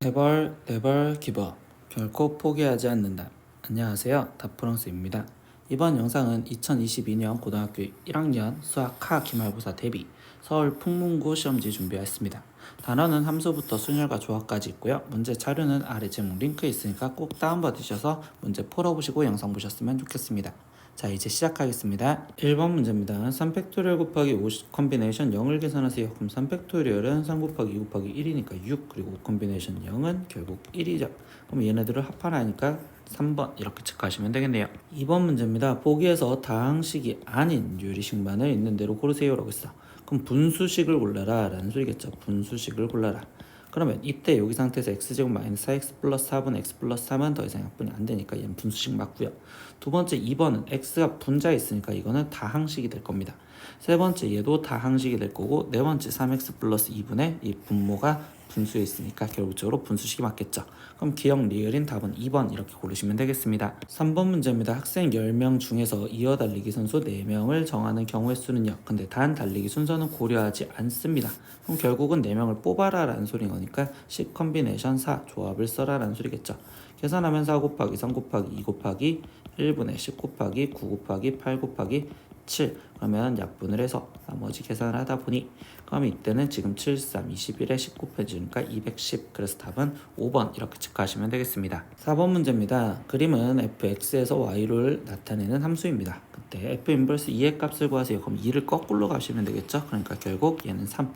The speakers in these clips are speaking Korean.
네벌 기브업 결코 포기하지 않는다. 안녕하세요, 다프랑스입니다. 이번 영상은 2022년 고등학교 1학년 수학 기말고사 대비 서울 풍문고 시험지 준비했습니다. 단어는 함수부터 순열과 조합까지 있고요. 문제 자료는 아래 제목 링크에 있으니까 꼭 다운받으셔서 문제 풀어보시고 영상 보셨으면 좋겠습니다. 자, 이제 시작하겠습니다. 1번 문제입니다. 3팩토리얼 곱하기 5 컴비네이션 0을 계산하세요. 그럼 3팩토리얼은 3 곱하기 2 곱하기 1이니까 6, 그리고 컴비네이션 0은 결국 1이죠. 그럼 얘네들을 합하라니까 3번 이렇게 체크하시면 되겠네요. 2번 문제입니다. 보기에서 다항식이 아닌 유리식만을 있는 대로 고르세요 라고 했어. 그럼 분수식을 골라라 라는 소리겠죠. 분수식을 골라라. 그러면 이때 여기 상태에서 x제곱 마이너스 4x 플러스 4분의 x 플러스 3은 더 이상 약분이 안 되니까 얘는 분수식 맞고요. 두 번째 2번은 x가 분자에 있으니까 이거는 다항식이 될 겁니다. 세 번째 얘도 다항식이 될 거고, 네 번째 3x 플러스 2분의 이 분모가 분수에 있으니까 결국적으로 분수식이 맞겠죠. 그럼 기억 리을인 답은 2번 이렇게 고르시면 되겠습니다. 3번 문제입니다. 학생 10명 중에서 이어 달리기 선수 4명을 정하는 경우의 수는요. 근데 단 달리기 순서는 고려하지 않습니다. 그럼 결국은 4명을 뽑아라 라는 소린 거니까 10 컴비네이션 4 조합을 써라 라는 소리겠죠. 계산하면 4 곱하기 3 곱하기 2 곱하기 1분의 10 곱하기 9 곱하기 8 곱하기 7, 그러면 약분을 해서 나머지 계산을 하다 보니, 그럼 이때는 지금 7, 3, 21에 10 곱해주니까 210. 그래서 답은 5번 이렇게 체크하시면 되겠습니다. 4번 문제입니다. 그림은 fx에서 y를 나타내는 함수입니다. 그때 f 인버스 2의 값을 구하세요. 그럼 2를 거꾸로 가시면 되겠죠. 그러니까 결국 얘는 3,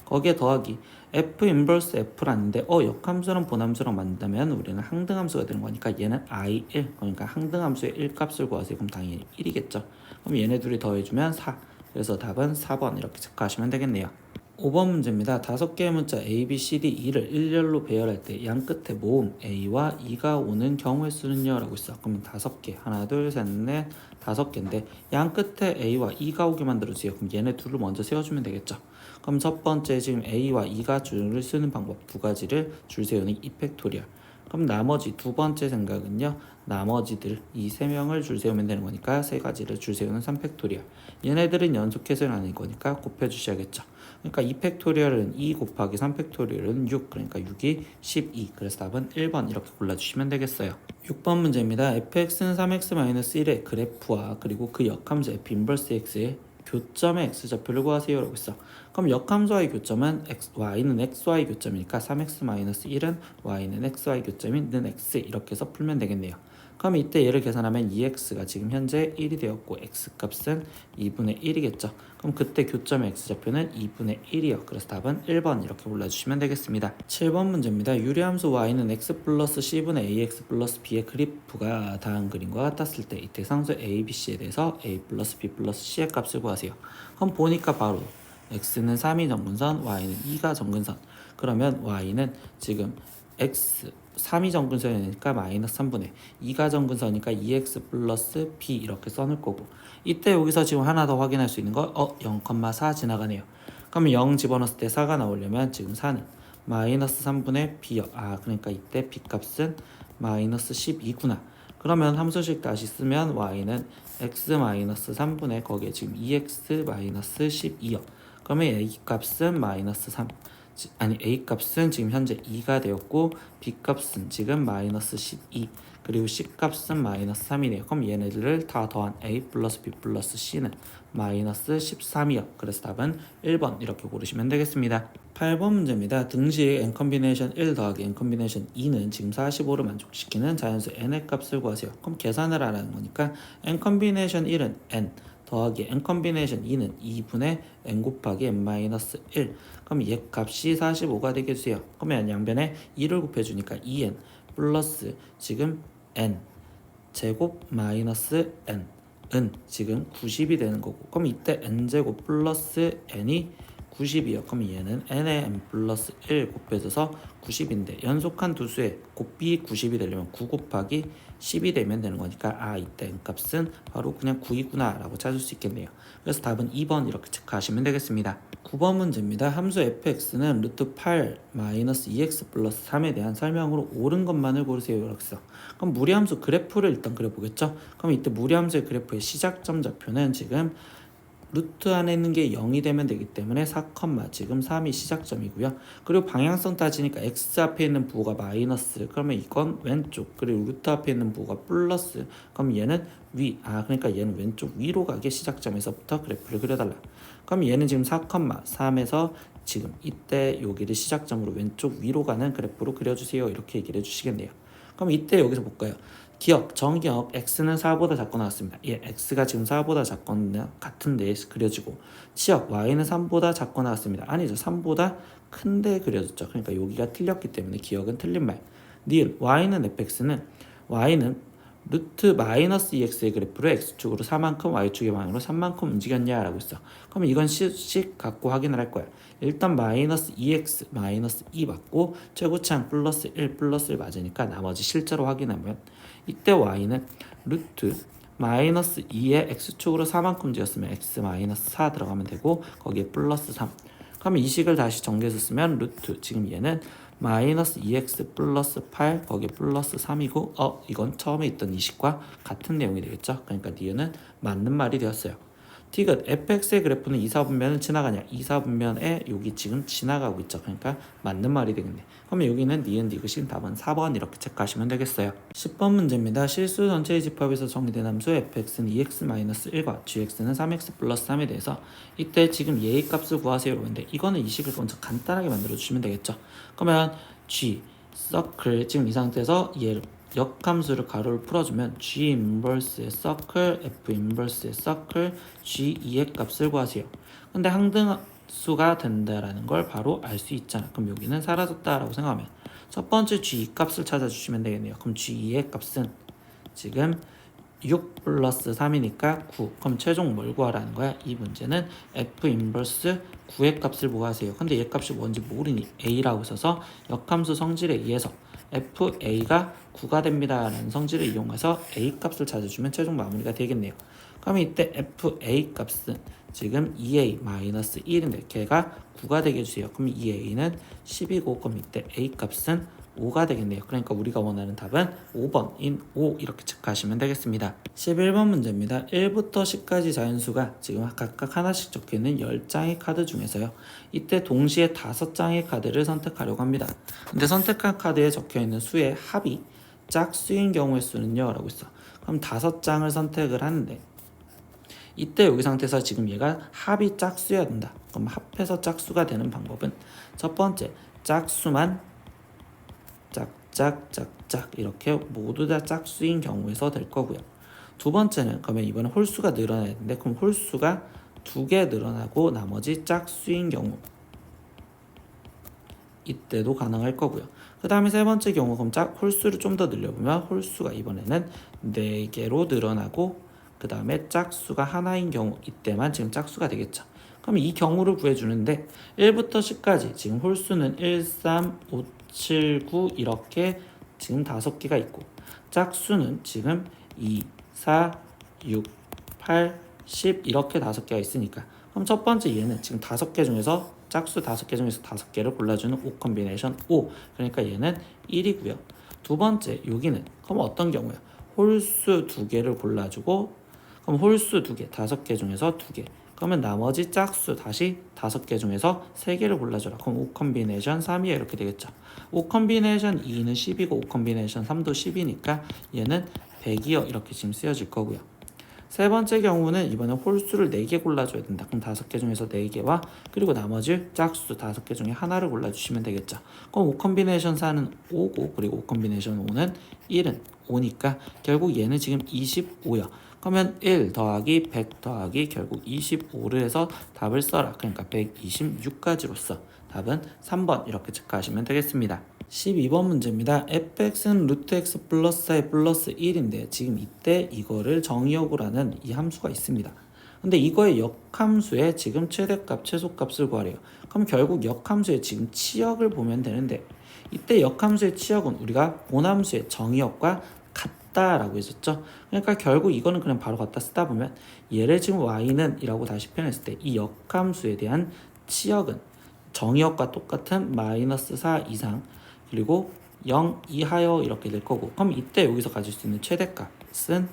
거기에 더하기 f 인버스 f라는데 역함수랑 본함수랑 만든다면 우리는 항등함수가 되는 거니까 얘는 i1, 그러니까 항등함수의 1값을 구하세요. 그럼 당연히 1이겠죠. 그럼 얘네 둘이 더해주면 4. 그래서 답은 4번 이렇게 체크하시면 되겠네요. 5번 문제입니다. 5개의 문자 A, B, C, D, E를 일렬로 배열할 때 양 끝에 모음 A와 E가 오는 경우의 수는요? 라고 있어. 그러면 5개. 하나, 둘, 셋, 넷, 5개인데 양 끝에 A와 E가 오게 만들어주세요. 그럼 얘네 둘을 먼저 세워주면 되겠죠. 그럼 첫 번째 지금 A와 E가 줄을 쓰는 방법 두 가지를 줄 세우는 이펙토리얼. 그럼 나머지 두 번째 생각은요. 나머지들 이 세 명을 줄 세우면 되는 거니까 세 가지를 줄 세우는 3팩토리얼. 얘네들은 연속해서는 아닐 거니까 곱해주셔야겠죠. 그러니까 2팩토리얼은 2 곱하기 3팩토리얼은 6, 그러니까 6이 12. 그래서 답은 1번 이렇게 골라주시면 되겠어요. 6번 문제입니다. fx는 3x-1의 그래프와 그리고 그 역함수 f 인버스 x의 교점의 x좌표를 구하세요 라고 했어. 그럼 역함수와의 교점은 y는 xy 교점이니까 3x-1은 y는 xy 교점인 는 x, 이렇게 해서 풀면 되겠네요. 그럼 이때 얘를 계산하면 2x가 지금 현재 1이 되었고 x값은 2분의 1이겠죠. 그럼 그때 교점의 x좌표는 2분의 1이요. 그래서 답은 1번 이렇게 골라주시면 되겠습니다. 7번 문제입니다. 유리함수 y는 x 플러스 c분의 ax 플러스 b의 그래프가 다음 그림과 같았을 때 이때 상수 a, b, c에 대해서 a 플러스 b 플러스 c의 값을 구하세요. 그럼 보니까 바로 x는 3이 정근선, y는 2가 정근선. 그러면 y는 지금 x 3이 정근선이니까 마이너스 3분의 2가 정근선이니까 2x 플러스 b 이렇게 써놓을 거고, 이때 여기서 지금 하나 더 확인할 수 있는 거 0,4 지나가네요. 그럼 0 집어넣었을 때 4가 나오려면 지금 4는 마이너스 3분의 b요. 그러니까 이때 b 값은 마이너스 12구나. 그러면 함수식 다시 쓰면 y는 x 마이너스 3분의 거기에 지금 2x 마이너스 12요. 그러면 a 값은 마이너스 3, a 값은 지금 현재 2가 되었고 b 값은 지금 마이너스 12, 그리고 c 값은 마이너스 3이네요. 그럼 얘네들을 다 더한 a 플러스 b 플러스 c는 마이너스 13이요. 그래서 답은 1번 이렇게 고르시면 되겠습니다. 8번 문제입니다. 등식 n 컴비네이션 1 더하기 n 컴비네이션 2는 지금 45를 만족시키는 자연수 n의 값을 구하세요. 그럼 계산을 하라는 거니까 n 컴비네이션 1은 n 더하기 n 컴비네이션 2는 2분의 n 곱하기 n-1. 그럼 얘 값이 45가 되게 해주세요. 그러면 양변에 2를 곱해주니까 2n 플러스 지금 n 제곱 마이너스 n은 지금 90이 되는 거고, 그럼 이때 n제곱 플러스 n이 90이요. 그럼 얘는 n에 n 플러스 1 곱해져서 90인데 연속한 두 수의 곱비 90이 되려면 9 곱하기 10이 되면 되는 거니까 이때 n 값은 바로 그냥 9이구나 라고 찾을 수 있겠네요. 그래서 답은 2번 이렇게 체크하시면 되겠습니다. 9번 문제입니다. 함수 fx는 루트 8 마이너스 2x 플러스 3에 대한 설명으로 옳은 것만을 고르세요 이렇게 써. 그럼 무리함수 그래프를 일단 그려보겠죠. 그럼 이때 무리함수의 그래프의 시작점 좌표는 지금 루트 안에 있는 게 0이 되면 되기 때문에 4, 지금 3이 시작점이고요. 그리고 방향성 따지니까 x 앞에 있는 부호가 마이너스, 그러면 이건 왼쪽, 그리고 루트 앞에 있는 부호가 플러스, 그럼 얘는 위, 그러니까 얘는 왼쪽 위로 가게 시작점에서부터 그래프를 그려달라. 그럼 얘는 지금 4, 3에서 지금 이때 여기를 시작점으로 왼쪽 위로 가는 그래프로 그려주세요. 이렇게 얘기를 해주시겠네요. 그럼 이때 여기서 볼까요? 기억, 정기억 x는 4보다 작고 나왔습니다. 예, x가 지금 4보다 작거나 같은데 그려지고, 치역 y는 3보다 작고 나왔습니다. 아니죠, 3보다 큰데 그려졌죠. 그러니까 여기가 틀렸기 때문에 기억은 틀린 말. 니을 y는 y는 루트 마이너스 2x의 그래프를 x축으로 4만큼 y축의 방향으로 3만큼 움직였냐라고 있어. 그러면 이건 씩 갖고 확인을 할 거야. 일단 마이너스 2x 마이너스 2 맞고 최고차항 플러스 1 플러스 1 맞으니까 나머지 실제로 확인하면 이때 y는 루트 마이너스 2의 x축으로 4만큼 지었으면 x 마이너스 4 들어가면 되고 거기에 플러스 3. 그러면 이 식을 다시 정리해서 쓰면 루트, 지금 얘는 마이너스 2x 플러스 8 거기에 플러스 3이고 이건 처음에 있던 이 식과 같은 내용이 되겠죠. 그러니까 니은은 맞는 말이 되었어요. 디귿 fx의 그래프는 2, 4분면을 지나가냐? 2, 4분면에 여기 지금 지나가고 있죠. 그러니까 맞는 말이 되겠네. 그러면 여기는 니은 디귿인 답은 4번 이렇게 체크하시면 되겠어요. 10번 문제입니다. 실수 전체의 집합에서 정리된 함수 fx는 2x-1과 gx는 3x 플러스 3에 대해서 이때 지금 예의 값을 구하세요로 했는데 이거는 이 식을 먼저 간단하게 만들어 주시면 되겠죠. 그러면 g 서클, 지금 이 상태에서 얘를 역함수를 가로를 풀어주면 g 인버스의 서클, f 인버스의 서클, g2의 값을 구하세요. 근데 항등수가 된다라는 걸 바로 알 수 있잖아. 그럼 여기는 사라졌다라고 생각하면 첫 번째 g2 값을 찾아주시면 되겠네요. 그럼 g2의 값은 지금 6 플러스 3이니까 9. 그럼 최종 뭘 구하라는 거야? 이 문제는 f 인버스 9의 값을 구하세요. 근데 얘 값이 뭔지 모르니 a라고 써서 역함수 성질에 의해서 fa가 9가 됩니다 라는 성질을 이용해서 a 값을 찾아주면 최종 마무리가 되겠네요. 그럼 이때 fa 값은 지금 2a-1인데 걔가 9가 되게 해주세요. 그럼 2a는 10이고 그럼 이때 a 값은 5가 되겠네요. 그러니까 우리가 원하는 답은 5번인 5 이렇게 체크하시면 되겠습니다. 11번 문제입니다. 1부터 10까지 자연수가 지금 각각 하나씩 적혀있는 10장의 카드 중에서요. 이때 동시에 5장의 카드를 선택하려고 합니다. 근데 선택한 카드에 적혀있는 수의 합이 짝수인 경우의 수는요 라고 있어. 그럼 5장을 선택을 하는데 이때 여기 상태에서 지금 얘가 합이 짝수여야 된다. 그럼 합해서 짝수가 되는 방법은 첫 번째 짝수만 짝짝짝짝 이렇게 모두 다 짝수인 경우에서 될 거고요. 두 번째는 그러면 이번에 홀수가 늘어나야 되는데 그럼 홀수가 2개 늘어나고 나머지 짝수인 경우 이때도 가능할 거고요. 그 다음에 세 번째 경우 그럼 홀수를 좀 더 늘려보면 홀수가 이번에는 4개로 늘어나고 그 다음에 짝수가 하나인 경우 이때만 지금 짝수가 되겠죠. 그럼 이 경우를 구해주는데 1부터 10까지 지금 홀수는 1, 3, 5, 7, 9 이렇게 지금 5개가 있고 짝수는 지금 2, 4, 6, 8, 10 이렇게 5개가 있으니까 그럼 첫 번째 얘는 지금 5개 중에서 짝수 5개 중에서 5개를 골라주는 5 콤비네이션 5 그러니까 얘는 1이고요. 두 번째 여기는 그럼 어떤 경우야? 홀수 2개를 골라주고 그럼 홀수 2개 5개 중에서 2개 그러면 나머지 짝수 다시 5개 중에서 3개를 골라줘라. 그럼 5 콤비네이션 3이야 이렇게 되겠죠. 5 콤비네이션 2는 10이고 5 콤비네이션 3도 10이니까 얘는 100이요 이렇게 지금 쓰여질 거고요. 세 번째 경우는 이번에 홀수를 4개 골라줘야 된다. 그럼 5개 중에서 4개와 그리고 나머지 짝수 5개 중에 하나를 골라주시면 되겠죠. 그럼 5 콤비네이션 4는 5고 그리고 5 콤비네이션 5는 1은 5니까 결국 얘는 지금 25야. 그러면 1 더하기 100 더하기 결국 25를 해서 답을 써라. 그러니까 126까지로 써. 답은 3번 이렇게 체크하시면 되겠습니다. 12번 문제입니다. fx는 루트 x 플러스 4의 플러스 1인데 지금 이때 이거를 정의역으로하는 이 함수가 있습니다. 근데 이거의 역함수의 지금 최대값, 최소값을 구하래요. 그럼 결국 역함수의 지금 치역을 보면 되는데 이때 역함수의 치역은 우리가 본함수의 정의역과 같다라고 했었죠. 그러니까 결국 이거는 그냥 바로 갖다 쓰다 보면 얘를 지금 y는 이라고 다시 표현했을 때 이 역함수에 대한 치역은 정의역과 똑같은 마이너스 4 이상 그리고 0 이하여 이렇게 될 거고 그럼 이때 여기서 가질 수 있는 최대값은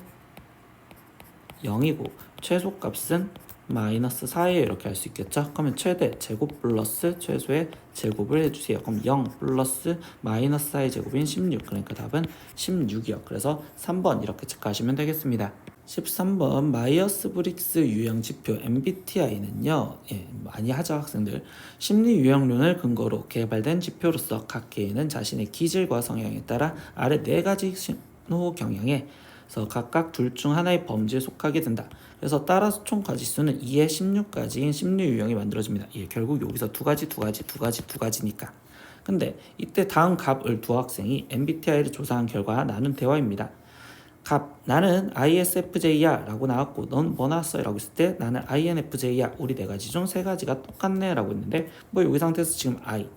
0이고 최소값은 마이너스 4예요. 이렇게 할 수 있겠죠. 그러면 최대 제곱 플러스 최소의 제곱을 해주세요. 그럼 0 플러스 마이너스 4의 제곱인 16. 그러니까 답은 16이요. 그래서 3번 이렇게 체크하시면 되겠습니다. 13번 마이어스 브릭스 유형 지표 MBTI는요, 많이 하죠 학생들. 심리 유형론을 근거로 개발된 지표로서 각 개인은 자신의 기질과 성향에 따라 아래 4가지 신호 경향에서 각각 둘 중 하나의 범주에 속하게 된다. 그래서 따라서 총 가지수는 2에 16가지인 심리 유형이 만들어집니다. 결국 여기서 두 가지니까. 근데 이때 다음 값을 두 학생이 MBTI를 조사한 결과 나눈 대화입니다. 나는 ISFJ야 라고 나왔고 넌 뭐 나왔어요? 라고 했을 때 나는 INFJ야. 우리 4가지 중 3가지가 똑같네 라고 했는데 뭐 여기 상태에서 지금 I,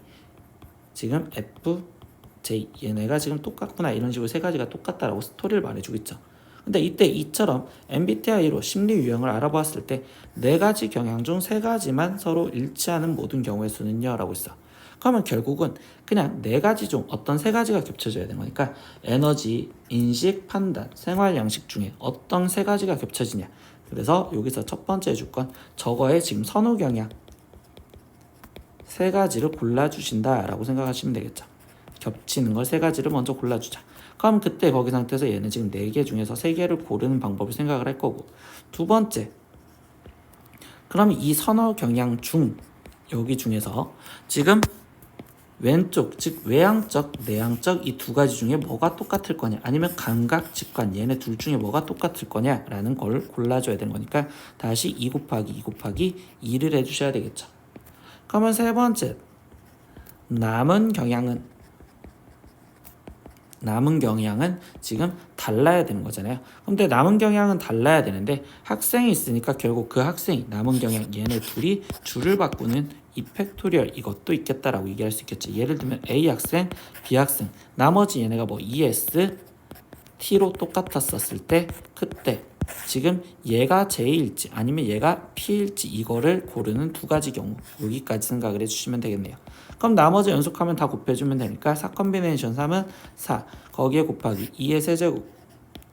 지금 FJ 얘네가 지금 똑같구나 이런 식으로 3가지가 똑같다라고 스토리를 말해주고 있죠. 근데 이때 이처럼 MBTI로 심리 유형을 알아보았을 때 4가지 경향 중 3가지만 서로 일치하는 모든 경우의 수는요 라고 있어. 그러면 결국은 그냥 4가지 중 어떤 3가지가 겹쳐져야 되는 거니까 에너지, 인식, 판단, 생활 양식 중에 어떤 3가지가 겹쳐지냐. 그래서 여기서 첫 번째 해줄 건 저거의 지금 선호 경향 3가지를 골라주신다 라고 생각하시면 되겠죠. 겹치는 걸 3가지를 먼저 골라주자. 그럼 그때 거기 상태에서 얘는 지금 4개 중에서 3개를 고르는 방법을 생각을 할 거고, 두 번째, 그럼 이 선호 경향 중 여기 중에서 지금 왼쪽, 즉 외향적, 내향적 이 2가지 중에 뭐가 똑같을 거냐, 아니면 감각, 직관 얘네 둘 중에 뭐가 똑같을 거냐라는 걸 골라줘야 되는 거니까 다시 2 곱하기 2 곱하기 2를 해주셔야 되겠죠. 그러면 세 번째, 남은 경향은 지금 달라야 되는 거잖아요. 근데 남은 경향은 달라야 되는데 학생이 있으니까 결국 그 학생이 남은 경향 얘네 둘이 줄을 바꾸는 이 팩토리얼 이것도 있겠다라고 얘기할 수 있겠죠. 예를 들면 A 학생, B 학생 나머지 얘네가 뭐 ES, T로 똑같았었을 때 그때 지금 얘가 J일지 아니면 얘가 P일지 이거를 고르는 2가지 경우 여기까지 생각을 해주시면 되겠네요. 그럼 나머지 연속하면 다 곱해주면 되니까 4 컴비네이션 3은 4 거기에 곱하기 2의 세제곱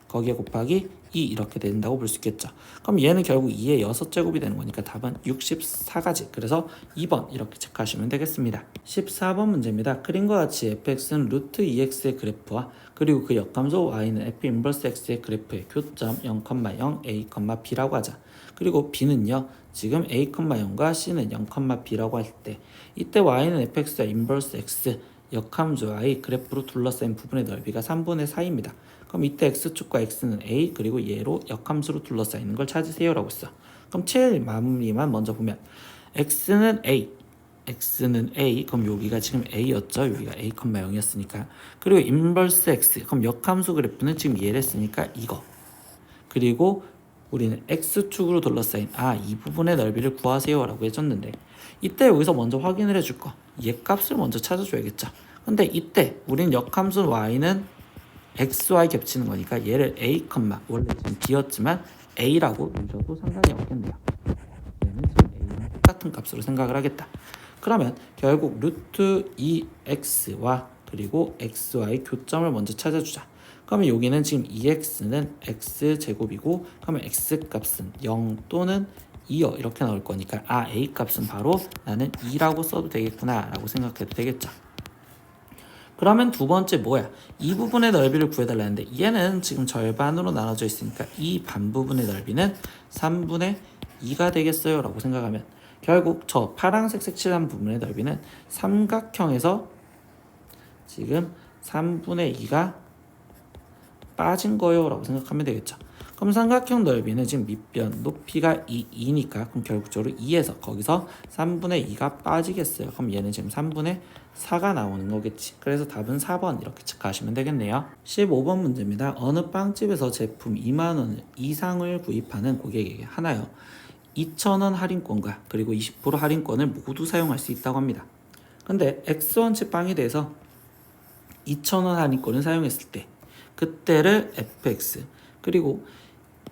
거기에 곱하기 2 이렇게 된다고 볼 수 있겠죠. 그럼 얘는 결국 2의 6제곱이 되는 거니까 답은 64가지. 그래서 2번 이렇게 체크하시면 되겠습니다. 14번 문제입니다. 그림과 같이 fx는 루트 2x의 그래프와 그리고 그 역함수 y는 f 인버스 x의 그래프의 교점 0,0 a, b라고 하자. 그리고 b는요. 지금 a, 0과 c는 0, b라고 할 때 이때 y는 fx와 인버스 x 역함수 y 그래프로 둘러싸인 부분의 넓이가 3분의 4입니다. 그럼 이때 x축과 x는 a 그리고 얘로 역함수로 둘러싸이는 걸 찾으세요 라고 했어. 그럼 제일 마무리만 먼저 보면 x는 a 그럼 여기가 지금 a였죠. 여기가 a, 0이었으니까 그리고 인버스 x 그럼 역함수 그래프는 지금 얘를 했으니까 이거 그리고 우리는 x축으로 둘러싸인 이 부분의 넓이를 구하세요 라고 해줬는데 이때 여기서 먼저 확인을 해줄 거 얘 값을 먼저 찾아줘야겠죠. 근데 이때 우린 역함수 y는 xy 겹치는 거니까 얘를 a, 원래 지금 b였지만 a라고 읽어도 상관이 없겠네요. 얘는 지금 a랑 똑같은 값으로 생각을 하겠다. 그러면 결국 루트 2x와 그리고 xy 교점을 먼저 찾아주자. 그러면 여기는 지금 2x는 x제곱이고 그러면 x값은 0 또는 2요 이렇게 나올 거니까 a값은 바로 나는 2라고 써도 되겠구나 라고 생각해도 되겠죠. 그러면 두 번째 뭐야? 이 부분의 넓이를 구해달라는데 얘는 지금 절반으로 나눠져 있으니까 이 반 부분의 넓이는 3분의 2가 되겠어요 라고 생각하면 결국 저 파란색 색칠한 부분의 넓이는 삼각형에서 지금 3분의 2가 빠진 거예요 라고 생각하면 되겠죠. 그럼 삼각형 넓이는 지금 밑변 높이가 2니까 그럼 결국적으로 2에서 거기서 3분의 2가 빠지겠어요. 그럼 얘는 지금 3분의 4가 나오는 거겠지. 그래서 답은 4번 이렇게 체크하시면 되겠네요. 15번 문제입니다. 어느 빵집에서 제품 2만원 이상을 구입하는 고객에게 하나요 2,000원 할인권과 그리고 20% 할인권을 모두 사용할 수 있다고 합니다. 근데 X원치 빵에 대해서 2,000원 할인권을 사용했을 때 그때를 FX 그리고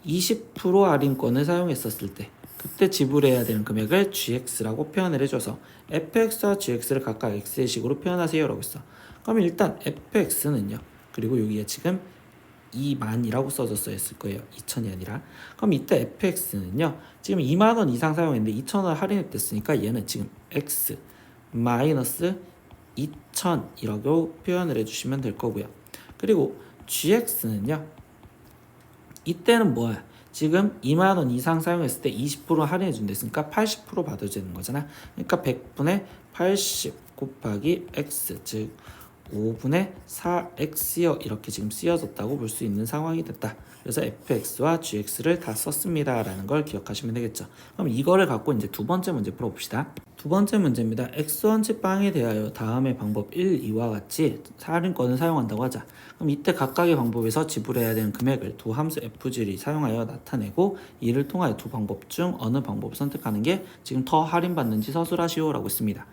20% 할인권을 사용했었을 때 그때 지불해야 되는 금액을 GX라고 표현을 해줘서 FX와 GX를 각각 X의 식으로 표현하세요 라고 했어. 그럼 일단 FX는요 그리고 여기에 지금 2만이라고 써졌어야 했을 거예요. 2천이 아니라. 그럼 이때 fx는요. 지금 2만 원 이상 사용했는데 2천 원 할인이 됐으니까 얘는 지금 x 마이너스 2천이라고 표현을 해주시면 될 거고요. 그리고 gx는요. 이때는 뭐야? 지금 2만 원 이상 사용했을 때 20% 할인해 준댔으니까 80% 받아야 되는 거잖아. 그러니까 100분의 80 곱하기 x, 즉 5분의 4x요 이렇게 지금 쓰여졌다고 볼 수 있는 상황이 됐다. 그래서 fx와 gx를 다 썼습니다 라는 걸 기억하시면 되겠죠. 그럼 이거를 갖고 이제 두 번째 문제 풀어봅시다. 두 번째 문제입니다. x원칙 빵에 대하여 다음의 방법 1, 2와 같이 할인권을 사용한다고 하자. 그럼 이때 각각의 방법에서 지불해야 되는 금액을 두 함수 fg를 사용하여 나타내고 이를 통하여 두 방법 중 어느 방법을 선택하는 게 지금 더 할인받는지 서술하시오 라고 있습니다.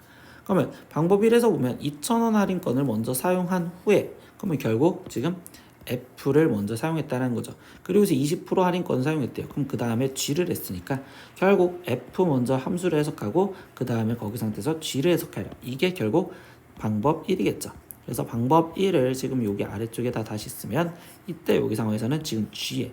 그러면 방법 1에서 보면 2,000원 할인권을 먼저 사용한 후에 그러면 결국 지금 F를 먼저 사용했다는 거죠. 그리고 이제 20% 할인권 사용했대요. 그럼 그 다음에 G를 했으니까 결국 F 먼저 함수를 해석하고 그 다음에 거기 상태에서 G를 해석하려. 이게 결국 방법 1이겠죠. 그래서 방법 1을 지금 여기 아래쪽에다 다시 쓰면 이때 여기 상황에서는 지금 G에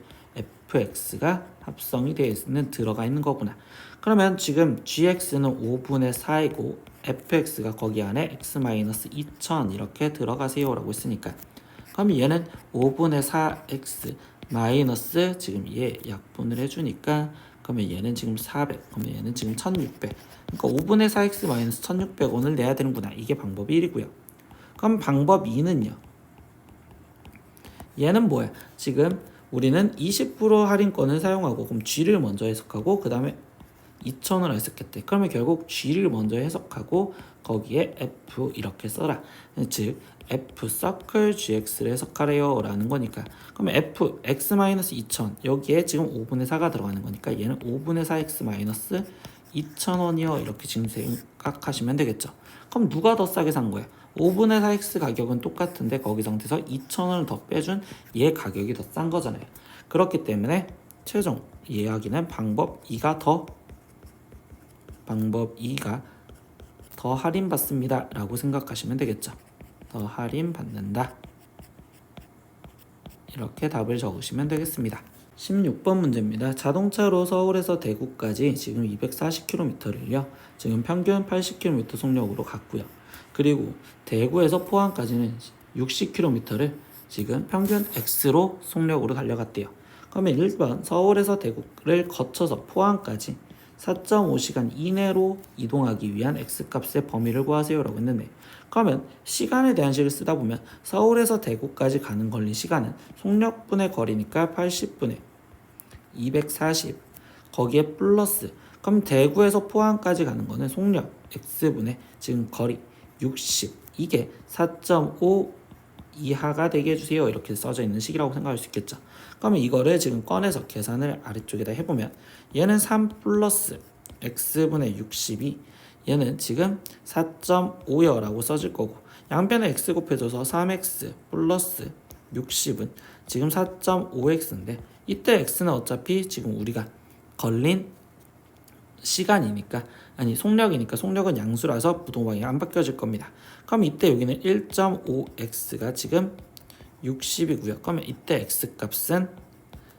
fx가 합성이 되어 있는 들어가 있는 거구나. 그러면 지금 gx는 5분의 4이고 fx가 거기 안에 x-2000 이렇게 들어가세요 라고 했으니까 그럼 얘는 5분의 4x 마이너스 지금 얘 약분을 해주니까 그러면 얘는 지금 400 그러면 얘는 지금 1600 그러니까 5분의 4x 마이너스 1600원을 내야 되는구나. 이게 방법 1이고요. 그럼 방법 2는요. 얘는 뭐야? 지금 우리는 20% 할인권을 사용하고 그럼 G를 먼저 해석하고 그 다음에 2,000원을 해석했대. 그러면 결국 G를 먼저 해석하고 거기에 F 이렇게 써라. 즉 F 서클 GX를 해석하래요 라는 거니까 그러면 F X-2000 여기에 지금 5분의 4가 들어가는 거니까 얘는 5분의 4X 2,000원이요 이렇게 지금 생각하시면 되겠죠. 그럼 누가 더 싸게 산 거야? 5분의 4x 가격은 똑같은데 거기 상태에서 2,000원을 더 빼준 얘 가격이 더 싼 거잖아요. 그렇기 때문에 최종 이야기는 방법 2가 더 할인받습니다 라고 생각하시면 되겠죠. 더 할인받는다 이렇게 답을 적으시면 되겠습니다. 16번 문제입니다. 자동차로 서울에서 대구까지 지금 240km를요. 지금 평균 80km 속력으로 갔고요. 그리고 대구에서 포항까지는 60km를 지금 평균 X로 속력으로 달려갔대요. 그러면 1번 서울에서 대구를 거쳐서 포항까지 4.5시간 이내로 이동하기 위한 X값의 범위를 구하세요 라고 했는데 그러면 시간에 대한 식을 쓰다 보면 서울에서 대구까지 가는 걸린 시간은 속력분의 거리니까 80분의 240 거기에 플러스 그럼 대구에서 포항까지 가는 거는 속력 X분의 지금 거리 60 이게 4.5 이하가 되게 해주세요 이렇게 써져 있는 식이라고 생각할 수 있겠죠. 그러면 이거를 지금 꺼내서 계산을 아래쪽에다 해보면 얘는 3 플러스 x분의 60이 얘는 지금 4.5여 라고 써질 거고 양변에 x 곱해줘서 3x 플러스 60은 지금 4.5x인데 이때 x는 어차피 지금 우리가 걸린 시간이니까 아니 속력이니까 속력은 양수라서 부동방이 안 바뀌어질 겁니다. 그럼 이때 여기는 1.5x가 지금 60이고요. 그러면 이때 x값은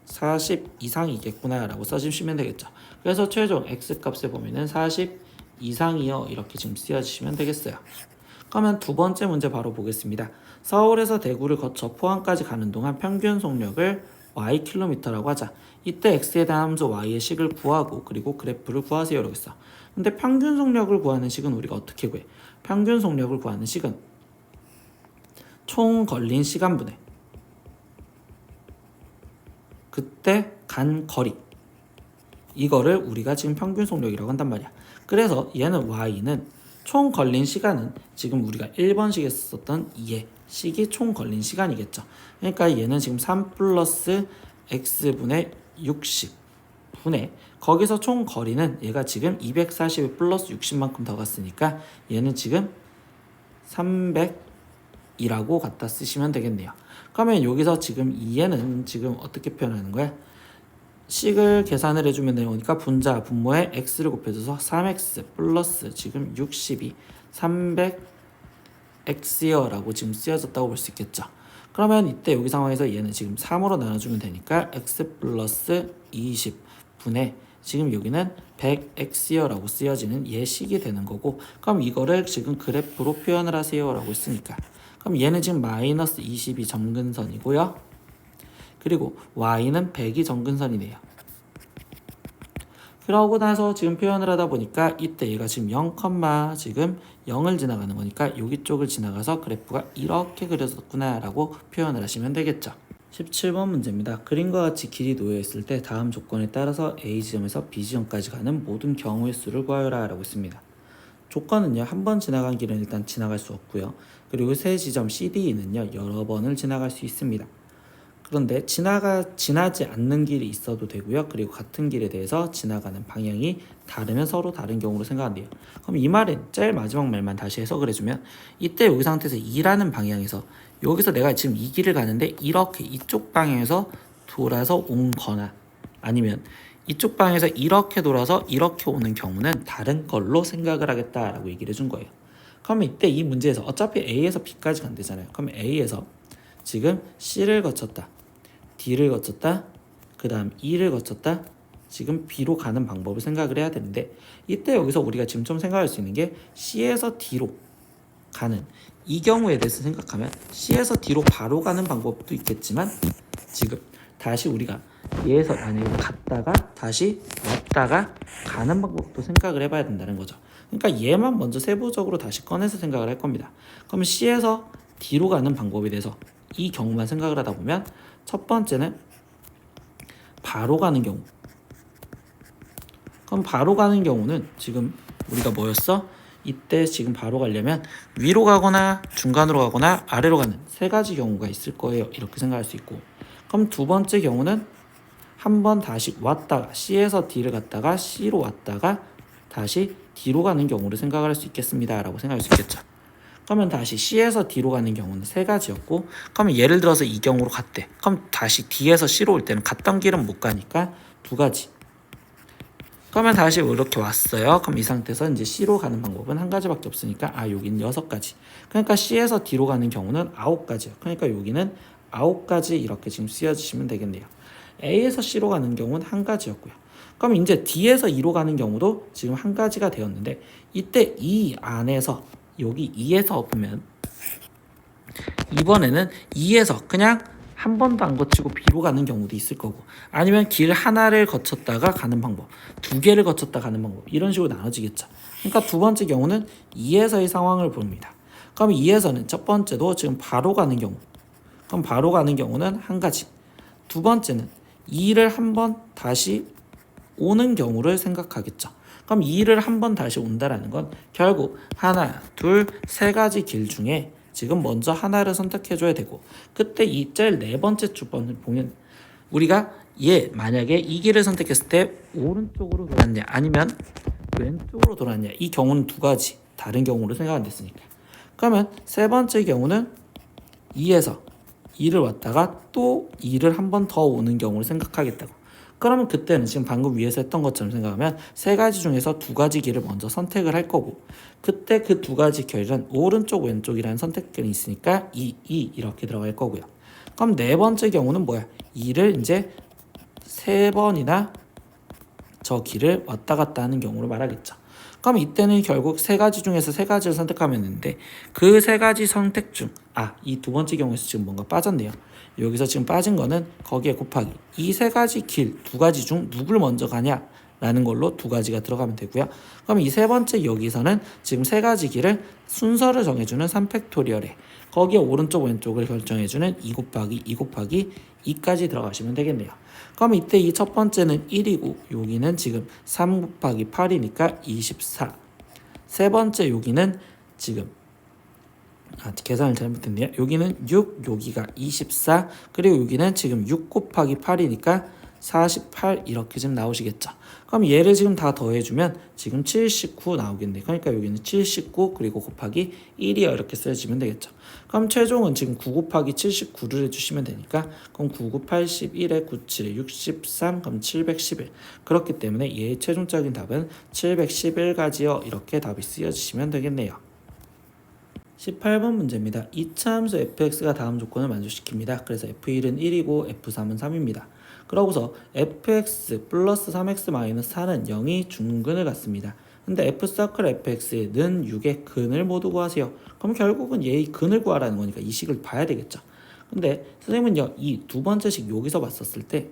40 이상이겠구나 라고 써주시면 되겠죠. 그래서 최종 x값의 범위는 40 이상이요 이렇게 지금 쓰여주시면 되겠어요. 그러면 두 번째 문제 바로 보겠습니다. 서울에서 대구를 거쳐 포항까지 가는 동안 평균 속력을 ykm라고 하자. 이때 x에 대한 함수 y의 식을 구하고 그리고 그래프를 구하세요 라고 했어. 근데 평균 속력을 구하는 식은 우리가 어떻게 구해? 평균 속력을 구하는 식은 총 걸린 시간분의 그때 간 거리 이거를 우리가 지금 평균 속력이라고 한단 말이야. 그래서 얘는 y는 총 걸린 시간은 지금 우리가 1번식에서 썼던 2의 식이 총 걸린 시간이겠죠. 그러니까 얘는 지금 3 플러스 x분의 60 분의 거기서 총 거리는 얘가 지금 240에 플러스 60만큼 더 갔으니까 얘는 지금 300이라고 갖다 쓰시면 되겠네요. 그러면 여기서 지금 얘는 지금 어떻게 표현하는 거야? 식을 계산을 해주면 되니까 분자 분모에 x를 곱해줘서 3x 플러스 지금 60이 300x여 라고 지금 쓰여졌다고 볼 수 있겠죠. 그러면 이때 여기 상황에서 얘는 지금 3으로 나눠주면 되니까 x 플러스 20분의 지금 여기는 100x여 라고 쓰여지는 예식이 되는 거고, 그럼 이거를 지금 그래프로 표현을 하세요 라고 했으니까, 그럼 얘는 지금 마이너스 20이 점근선이고요. 그리고 y는 100이 점근선이네요. 그러고 나서 지금 표현을 하다 보니까 이때 얘가 지금 0, 지금 0을 지나가는 거니까 여기 쪽을 지나가서 그래프가 이렇게 그려졌구나 라고 표현을 하시면 되겠죠. 17번 문제입니다. 그림과 같이 길이 놓여 있을 때 다음 조건에 따라서 A지점에서 B지점까지 가는 모든 경우의 수를 구하여라 라고 했습니다. 조건은요, 한 번 지나간 길은 일단 지나갈 수 없고요. 그리고 세 지점 CDE는요, 여러 번을 지나갈 수 있습니다. 그런데 지나지 않는 길이 있어도 되고요. 그리고 같은 길에 대해서 지나가는 방향이 다르면 서로 다른 경우로 생각한대요. 그럼 이 말은 제일 마지막 말만 다시 해석을 해주면, 이때 여기 상태에서 2라는 방향에서 여기서 내가 지금 이 길을 가는데 이렇게 이쪽 방향에서 돌아서 온 거나, 아니면 이쪽 방향에서 이렇게 돌아서 이렇게 오는 경우는 다른 걸로 생각을 하겠다라고 얘기를 해준 거예요. 그럼 이때 이 문제에서 어차피 A에서 B까지 간대잖아요. 그럼 A에서 지금 C를 거쳤다, D를 거쳤다, 그 다음 E를 거쳤다, 지금 B로 가는 방법을 생각을 해야 되는데, 이때 여기서 우리가 지금 좀 생각할 수 있는 게 C에서 D로 가는 이 경우에 대해서 생각하면 C에서 D로 바로 가는 방법도 있겠지만, 지금 다시 우리가 얘에서 만약에 갔다가 다시 왔다가 가는 방법도 생각을 해봐야 된다는 거죠. 그러니까 얘만 먼저 세부적으로 다시 꺼내서 생각을 할 겁니다. 그러면 C에서 D로 가는 방법에 대해서 이 경우만 생각을 하다 보면, 첫 번째는 바로 가는 경우. 그럼 바로 가는 경우는 지금 우리가 뭐였어? 이때 지금 바로 가려면 위로 가거나 중간으로 가거나 아래로 가는 세 가지 경우가 있을 거예요. 이렇게 생각할 수 있고, 그럼 두 번째 경우는 한 번 다시 왔다가 C에서 D를 갔다가 C로 왔다가 다시 D로 가는 경우를 생각할 수 있겠습니다 라고 생각할 수 있겠죠. 그러면 다시 C에서 D로 가는 경우는 세 가지였고, 그러면 예를 들어서 이 경우로 갔대. 그럼 다시 D에서 C로 올 때는 갔던 길은 못 가니까 두 가지. 그러면 다시 이렇게 왔어요. 그럼 이 상태에서 이제 C로 가는 방법은 한 가지밖에 없으니까 여기는 6가지. 그러니까 C에서 D로 가는 경우는 9가지요. 그러니까 여기는 9가지 이렇게 지금 쓰여주시면 되겠네요. A에서 C로 가는 경우는 한 가지였고요. 그럼 이제 D에서 E로 가는 경우도 지금 한 가지가 되었는데, 이때 이 안에서 여기 2에서 보면 이번에는 2에서 그냥 한 번도 안 거치고 B로 가는 경우도 있을 거고, 아니면 길 하나를 거쳤다가 가는 방법, 두 개를 거쳤다 가는 방법, 이런 식으로 나눠지겠죠. 그러니까 두 번째 경우는 2에서의 상황을 봅니다. 그럼 2에서는 첫 번째도 지금 바로 가는 경우, 그럼 바로 가는 경우는 한 가지. 두 번째는 2를 한 번 다시 오는 경우를 생각하겠죠. 그럼 2를 한 번 다시 온다라는 건 결국 하나, 둘, 세 가지 길 중에 지금 먼저 하나를 선택해줘야 되고, 그때 이 제일 네 번째 주번을 보면 우리가 만약에 이 길을 선택했을 때 오른쪽으로 돌았냐 아니면 왼쪽으로 돌았냐, 이 경우는 두 가지 다른 경우로 생각이 됐으니까, 그러면 세 번째 경우는 2에서 2를 왔다가 또 2를 한 번 더 오는 경우를 생각하겠다고. 그러면 그때는 지금 방금 위에서 했던 것처럼 생각하면 세 가지 중에서 두 가지 길을 먼저 선택을 할 거고, 그때 그 두 가지 결은 오른쪽 왼쪽이라는 선택권이 있으니까 2 이렇게 들어갈 거고요. 그럼 네 번째 경우는 뭐야? 2를 이제 세 번이나 저 길을 왔다 갔다 하는 경우로 말하겠죠. 그럼 이때는 결국 세 가지 중에서 세 가지를 선택하면 되는데, 그 세 가지 선택 중 이 두 번째 경우에서 지금 뭔가 빠졌네요. 여기서 지금 빠진 거는 거기에 곱하기 이 세 가지 길 두 가지 중 누굴 먼저 가냐 라는 걸로 두 가지가 들어가면 되고요. 그럼 이 세 번째 여기서는 지금 세 가지 길을 순서를 정해주는 3팩토리얼에 거기에 오른쪽 왼쪽을 결정해주는 2 곱하기 2 곱하기 2까지 들어가시면 되겠네요. 그럼 이때 이 첫 번째는 1이고 여기는 지금 3 곱하기 8이니까 24. 세 번째 여기는 지금 계산을 잘못했네요. 여기는 6, 여기가 24, 그리고 여기는 지금 6 곱하기 8이니까 48 이렇게 지금 나오시겠죠. 그럼 얘를 지금 다 더해주면 지금 79 나오겠네. 그러니까 여기는 79 그리고 곱하기 1이요 이렇게 써주시면 되겠죠. 그럼 최종은 지금 9 곱하기 79를 해주시면 되니까, 그럼 9, 9, 81에 97에 63, 그럼 711. 그렇기 때문에 얘의 최종적인 답은 711가지요 이렇게 답이 쓰여주시면 되겠네요. 18번 문제입니다. 이차함수 fx가 다음 조건을 만족시킵니다. 그래서 f1은 1이고 f3은 3입니다. 그러고서 fx 플러스 3x 마이너스 4는 0이 중근을 갖습니다. 근데 f서클 fx는 6의 근을 모두 구하세요. 그럼 결국은 얘의 근을 구하라는 거니까 이 식을 봐야 되겠죠. 근데 선생님은요, 이 두 번째 식 여기서 봤었을 때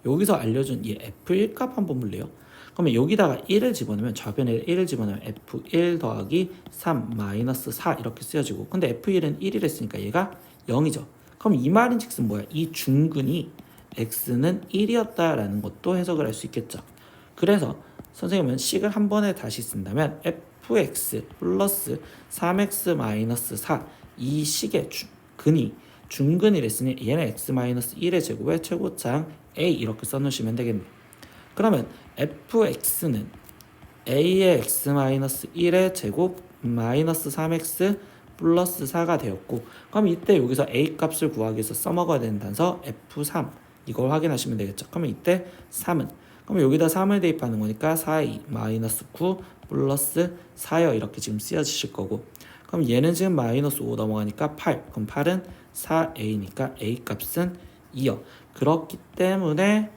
여기서 알려준 이 f1 값 한번 볼래요? 그러면 여기다가 1을 집어넣으면 좌변에 1을 집어넣으면 f1 더하기 3 마이너스 4 이렇게 쓰여지고, 근데 f1은 1을 했으니까 얘가 0이죠. 그럼 이 말인즉슨 뭐야? 이 중근이 x는 1이었다라는 것도 해석을 할 수 있겠죠. 그래서 선생님은 식을 한 번에 다시 쓴다면 fx 플러스 3x 마이너스 4 이 식의 근이 중근이랬으니 얘는 x 마이너스 1의 제곱의 최고차항 a 이렇게 써놓으시면 되겠네요. 그러면 fx는 a의 x 마이너스 1의 제곱 마이너스 3x 플러스 4가 되었고, 그럼 이때 여기서 a 값을 구하기 위해서 써먹어야 되는 단서 f3 이걸 확인하시면 되겠죠. 그러면 이때 3은 그럼 여기다 3을 대입하는 거니까 4a 마이너스 9 플러스 4여 이렇게 지금 쓰여지실 거고, 그럼 얘는 지금 마이너스 5 넘어가니까 8, 그럼 8은 4a니까 a 값은 2여. 그렇기 때문에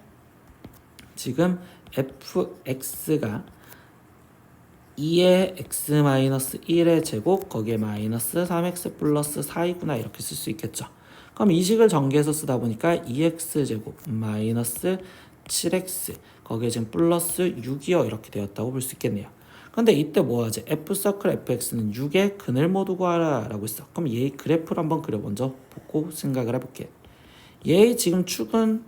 지금 fx가 2의 x-1의 제곱 거기에 마이너스 3x 플러스 4이구나 이렇게 쓸 수 있겠죠. 그럼 이 식을 전개해서 쓰다 보니까 2x제곱 마이너스 7x 거기에 지금 플러스 6이요 이렇게 되었다고 볼 수 있겠네요. 근데 이때 뭐하지? f서클 fx는 6의 근을 모두 구하라 라고 했어. 그럼 얘의 그래프를 한번 그려본저 보고 생각을 해볼게. 얘의 지금 축은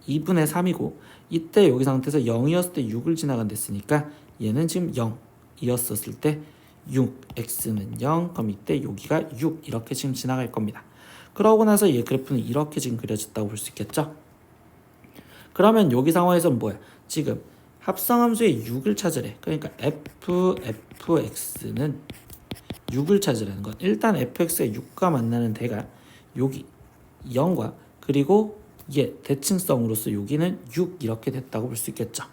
2분의 3이고 이때 여기 상태에서 0이었을 때 6을 지나간댔으니까 얘는 지금 0이었을 때 6, x는 0, 그럼 이때 여기가 6 이렇게 지금 지나갈 겁니다. 그러고 나서 얘 그래프는 이렇게 지금 그려졌다고 볼 수 있겠죠? 그러면 여기 상황에서는 뭐야? 지금 합성함수의 6을 찾으래. 그러니까 fx는 6을 찾으라는 건 일단 fx가 6과 만나는 대가 여기 0과 그리고 얘 대칭성으로서 여기는 6 이렇게 됐다고 볼 수 있겠죠.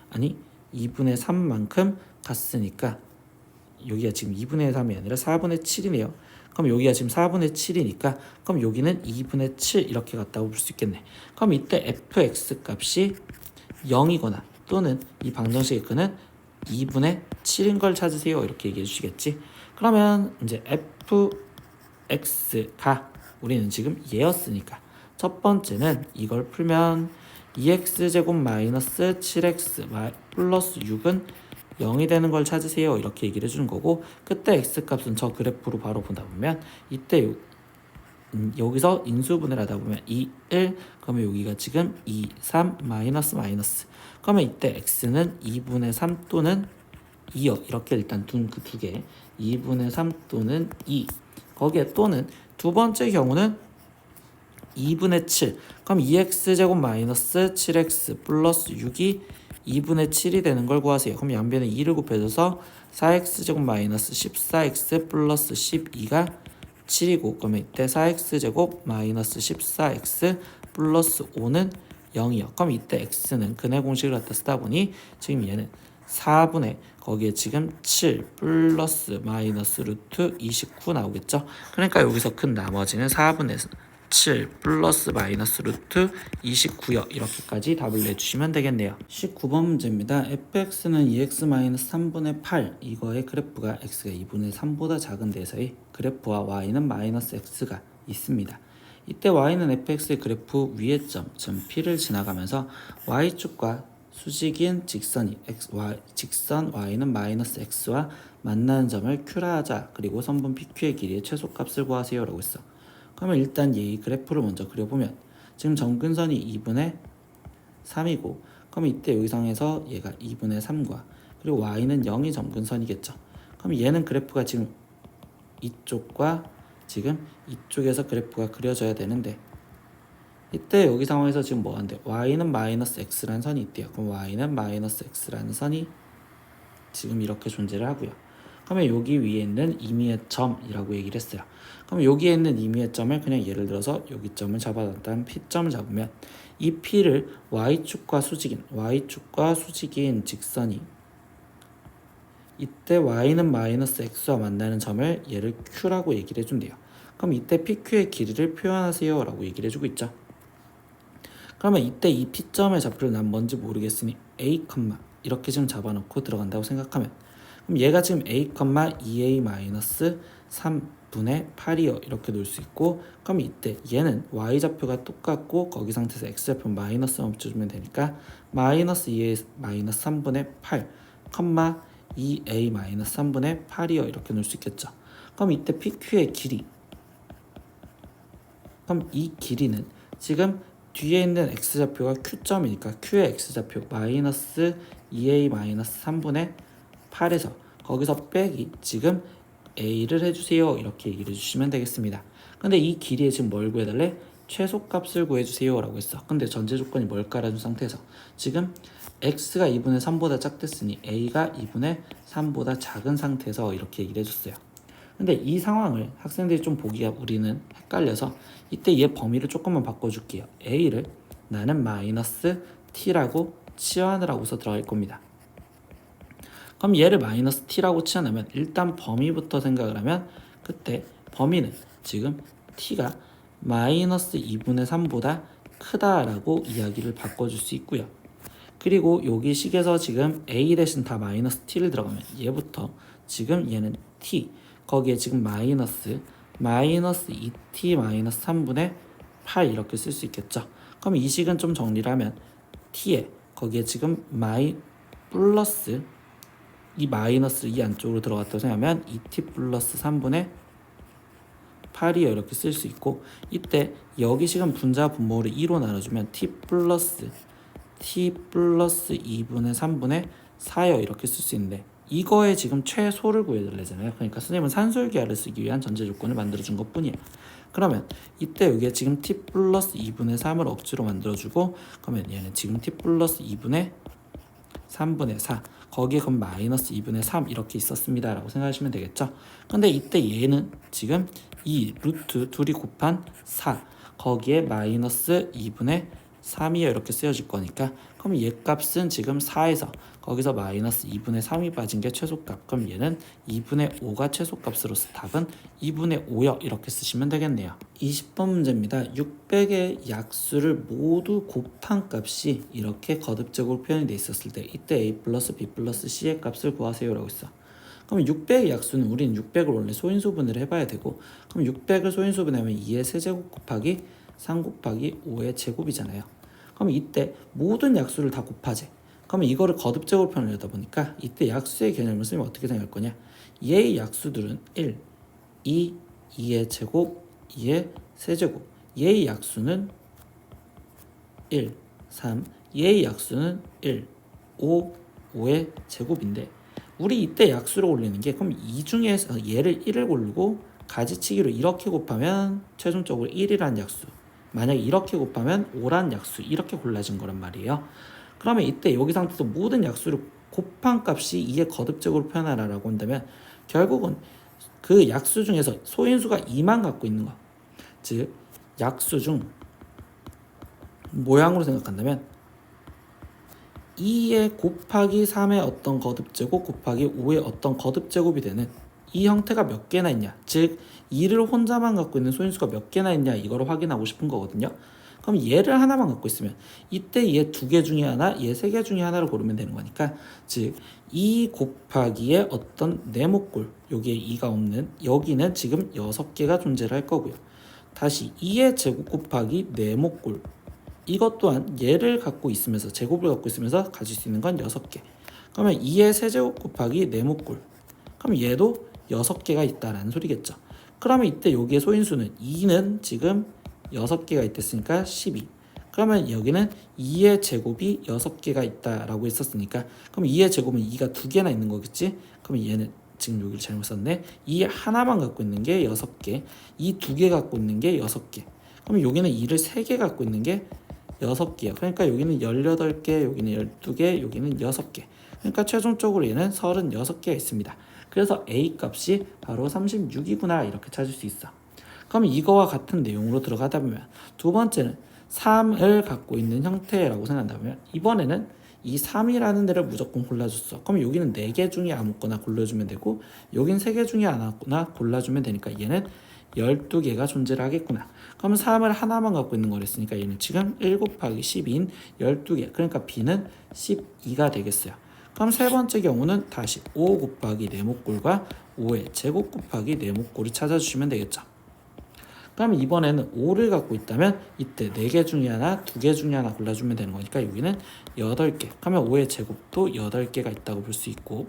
아니 2분의 3만큼 갔으니까 여기가 지금 2분의 3이 아니라 4분의 7이네요. 그럼 여기가 지금 4분의 7이니까 그럼 여기는 2분의 7 이렇게 갔다고 볼 수 있겠네. 그럼 이때 fx 값이 0이거나 또는 이 방정식의 근은 2분의 7인 걸 찾으세요 이렇게 얘기해 주시겠지. 그러면 이제 fx가 우리는 지금 얘였으니까 첫 번째는 이걸 풀면 2x제곱 마이너스 7x 플러스 6은 0이 되는 걸 찾으세요 이렇게 얘기를 해주는 거고, 그때 x값은 저 그래프로 바로 보다 보면 이때 여기서 인수분해를 하다 보면 2, 1 그러면 여기가 지금 2, 3 마이너스 그러면 이때 x는 2분의 3 또는 2요 이렇게 일단 둔 그 두 개 2분의 3 또는 2 거기에 또는 두 번째 경우는 2분의 7 그럼 2x제곱 마이너스 7x 플러스 6이 2분의 7이 되는 걸 구하세요. 그럼 양변에 2를 곱해줘서 4x제곱 마이너스 14x 플러스 12가 7이고, 그러면 이때 4x제곱 마이너스 14x 플러스 5는 0이요. 그럼 이때 x는 근의 공식을 갖다 쓰다 보니 지금 얘는 4분의 거기에 지금 7 플러스 마이너스 루트 29 나오겠죠. 그러니까 여기서 큰 나머지는 4분의 7 플러스 마이너스 루트 29요 이렇게까지 답을 내주시면 되겠네요. 19번 문제입니다. fx는 2x-3분의 8 이거의 그래프가 x가 2분의 3보다 작은 데서의 그래프와 y는 마이너스 x가 있습니다. 이때 y는 fx의 그래프 위의 점 p를 지나가면서 y축과 수직인 직선이 직선 y는 마이너스 x와 만나는 점을 q라 하자. 그리고 선분 pq의 길이의 최소값을 구하세요 라고 했어. 그러면 일단 이 그래프를 먼저 그려보면 지금 정근선이 2분의 3이고, 그럼 이때 여기 상에서 얘가 2분의 3과 그리고 y는 0이 정근선이겠죠. 그럼 얘는 그래프가 지금 이쪽과 지금 이쪽에서 그래프가 그려져야 되는데 이때 여기 상황에서 지금 뭐한데 y는 마이너스 x라는 선이 있대요. 그럼 y는 마이너스 x라는 선이 지금 이렇게 존재를 하고요. 그러면 여기 위에 있는 임의의 점이라고 얘기를 했어요. 그럼 여기에 있는 임의의 점을 그냥 예를 들어서 여기 점을 잡아놨다면 P점을 잡으면 이 P를 Y축과 수직인 직선이 이때 y는 마이너스 x와 만나는 점을 얘를 q라고 얘기를 해준대요. 그럼 이때 PQ의 길이를 표현하세요 라고 얘기를 해주고 있죠. 그러면 이때 이 P점의 좌표를 난 뭔지 모르겠으니 A, 이렇게 지금 잡아놓고 들어간다고 생각하면, 그럼 얘가 지금 A, 2A-3분의 8이요 이렇게 놓을 수 있고, 그럼 이때 얘는 Y좌표가 똑같고 거기 상태에서 X좌표 마이너스만 붙여주면 되니까 마이너스 2A-3분의 8, 2A-3분의 8이요 이렇게 놓을 수 있겠죠. 그럼 이때 PQ의 길이, 그럼 이 길이는 지금 뒤에 있는 x좌표가 q점이니까 q의 x좌표 마이너스 2a-3분의 8에서 거기서 빼기 지금 a를 해주세요 이렇게 얘기를 해주시면 되겠습니다. 근데 이 길이에 지금 뭘 구해달래? 최소값을 구해주세요 라고 했어. 근데 전제 조건이 뭘 깔아준 상태에서 지금 x가 2분의 3보다 작댔으니 a가 2분의 3보다 작은 상태에서 이렇게 얘기를 해줬어요. 근데 이 상황을 학생들이 좀 보기가 우리는 헷갈려서 이때 얘 범위를 조금만 바꿔줄게요. a를 나는 마이너스 t라고 치환을 하고서 들어갈 겁니다. 그럼 얘를 마이너스 t라고 치환하면 일단 범위부터 생각을 하면 그때 범위는 지금 t가 마이너스 2분의 3보다 크다라고 이야기를 바꿔줄 수 있고요. 그리고 여기 식에서 지금 a 대신 다 마이너스 t를 들어가면 얘부터 지금 얘는 t, 거기에 지금 마이너스 2t 마이너스 3분의 8 이렇게 쓸 수 있겠죠. 그럼 이 식은 좀 정리를 하면 t에 거기에 지금 플러스 이 마이너스 이 안쪽으로 들어갔다고 생각하면 2t 플러스 3분의 8이요 이렇게 쓸 수 있고, 이때 여기 식은 분자 분모를 2로 나눠주면 t 플러스 2분의 3분의 4요 이렇게 쓸 수 있는데, 이거에 지금 최소를 구해달라잖아요. 그러니까 선생님은 산술기하를 쓰기 위한 전제 조건을 만들어준 것 뿐이에요. 그러면 이때 여기에 지금 t 플러스 2분의 3을 억지로 만들어주고, 그러면 얘는 지금 t 플러스 2분의 3분의 4, 거기에 그럼 마이너스 2분의 3 이렇게 있었습니다 라고 생각하시면 되겠죠. 근데 이때 얘는 지금 이 루트 둘이 곱한 4, 거기에 마이너스 2분의 3이요 이렇게 쓰여질 거니까, 그럼 얘 값은 지금 4에서 거기서 마이너스 2분의 3이 빠진 게 최소값, 그럼 얘는 2분의 5가 최소값으로서 답은 2분의 5요 이렇게 쓰시면 되겠네요. 20번 문제입니다. 600의 약수를 모두 곱한 값이 이렇게 거듭적으로 표현이 돼 있었을 때 이때 a 플러스 b 플러스 c의 값을 구하세요 라고 했어. 그럼 600의 약수는 우리는 600을 원래 소인수분해를 해봐야 되고, 그럼 600을 소인수분해하면 2의 세제곱 곱하기 3 곱하기 5의 제곱이잖아요. 그럼 이때 모든 약수를 다 곱하지. 그러면 이거를 거듭적으로 표현하다 보니까 이때 약수의 개념을 쓰면 어떻게 생각할 거냐? 얘의 약수들은 1, 2, 2의 제곱, 2의 세제곱. 얘의 약수는 1, 3, 얘의 약수는 1, 5, 5의 제곱인데, 우리 이때 약수를 올리는 게, 그럼 이 중에서 얘를 1을 고르고 가지치기로 이렇게 곱하면 최종적으로 1이라는 약수, 만약에 이렇게 곱하면 5란 약수, 이렇게 골라진 거란 말이에요. 그러면 이때 여기 상태에서 모든 약수를 곱한 값이 2의 거듭적으로 표현하라고 한다면 결국은 그 약수 중에서 소인수가 2만 갖고 있는 거, 즉 약수 중 모양으로 생각한다면 2의 곱하기 3의 어떤 거듭제곱 곱하기 5의 어떤 거듭제곱이 되는 이 형태가 몇 개나 있냐, 즉 2를 혼자만 갖고 있는 소인수가 몇 개나 있냐, 이거를 확인하고 싶은 거거든요. 그럼 얘를 하나만 갖고 있으면 이때 얘 2개 중에 하나, 얘 3개 중에 하나를 고르면 되는 거니까, 즉 2 곱하기의 어떤 네모꼴, 여기에 2가 없는 여기는 지금 6개가 존재를 할 거고요. 다시 2의 제곱 곱하기 네모꼴, 이것 또한 얘를 갖고 있으면서 제곱을 갖고 있으면서 가질 수 있는 건 6개. 그러면 2의 세제곱 곱하기 네모꼴, 그럼 얘도 6개가 있다라는 소리겠죠. 그러면 이때 여기에 소인수는 2는 지금 6개가 있댔으니까 12. 그러면 여기는 2의 제곱이 6개가 있다라고 했었으니까, 그럼 2의 제곱은 2가 2개나 있는 거겠지. 그러면 얘는 지금 여기를 잘못 썼네. 2 하나만 갖고 있는 게 6개, 이 2개 갖고 있는 게 6개. 그럼 여기는 2를 3개 갖고 있는 게 6개야. 그러니까 여기는 18개, 여기는 12개, 여기는 6개. 그러니까 최종적으로 얘는 36개가 있습니다. 그래서 A 값이 바로 36이구나 이렇게 찾을 수 있어. 그럼 이거와 같은 내용으로 들어가다 보면 두 번째는 3을 갖고 있는 형태라고 생각한다면, 이번에는 이 3이라는 데를 무조건 골라줬어. 그럼 여기는 4개 중에 아무거나 골라주면 되고 여긴 3개 중에 아무거나 골라주면 되니까 얘는 12개가 존재를 하겠구나. 그러면 3을 하나만 갖고 있는 거랬으니까 얘는 지금 1 곱하기 12인 12개. 그러니까 B는 12가 되겠어요. 그럼 세 번째 경우는 다시 5 곱하기 네모꼴과 5의 제곱 곱하기 네모꼴을 찾아주시면 되겠죠. 그러면 이번에는 5를 갖고 있다면 이때 4개 중에 하나, 2개 중에 하나 골라주면 되는 거니까 여기는 8개. 그러면 5의 제곱도 8개가 있다고 볼 수 있고,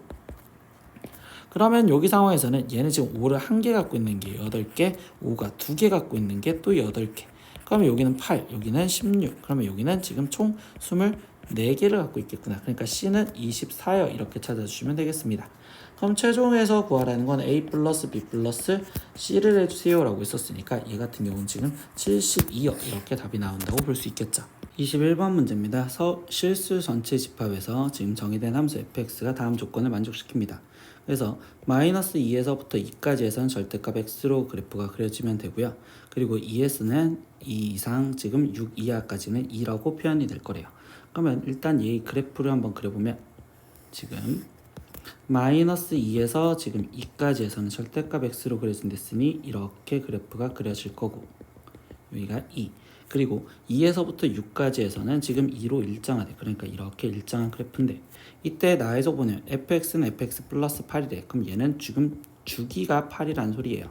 그러면 여기 상황에서는 얘는 지금 5를 1개 갖고 있는 게 8개, 5가 2개 갖고 있는 게 또 8개. 그러면 여기는 8, 여기는 16. 그러면 여기는 지금 총 24개를 갖고 있겠구나. 그러니까 C는 24요. 이렇게 찾아주시면 되겠습니다. 그럼 최종에서 구하라는 건 A 플러스 B 플러스 C를 해주세요 라고 있었으니까 얘 같은 경우는 지금 72요. 이렇게 답이 나온다고 볼 수 있겠죠. 21번 문제입니다. 실수 전체 집합에서 지금 정의된 함수 fx가 다음 조건을 만족시킵니다. 그래서 마이너스 2에서부터 2까지에서는 절대값 x로 그래프가 그려지면 되고요. 그리고 2에서는 2 이상 지금 6 이하까지는 2라고 표현이 될 거래요. 그러면 일단 이 그래프를 한번 그려보면 지금 마이너스 2에서 지금 2까지에서는 절대값 x로 그려진 됐으니 이렇게 그래프가 그려질 거고, 여기가 2, 그리고 2에서부터 6까지에서는 지금 2로 일정하대. 그러니까 이렇게 일정한 그래프인데 이때 나에서 보면 fx는 fx 플러스 8이래. 그럼 얘는 지금 주기가 8이라는 소리예요.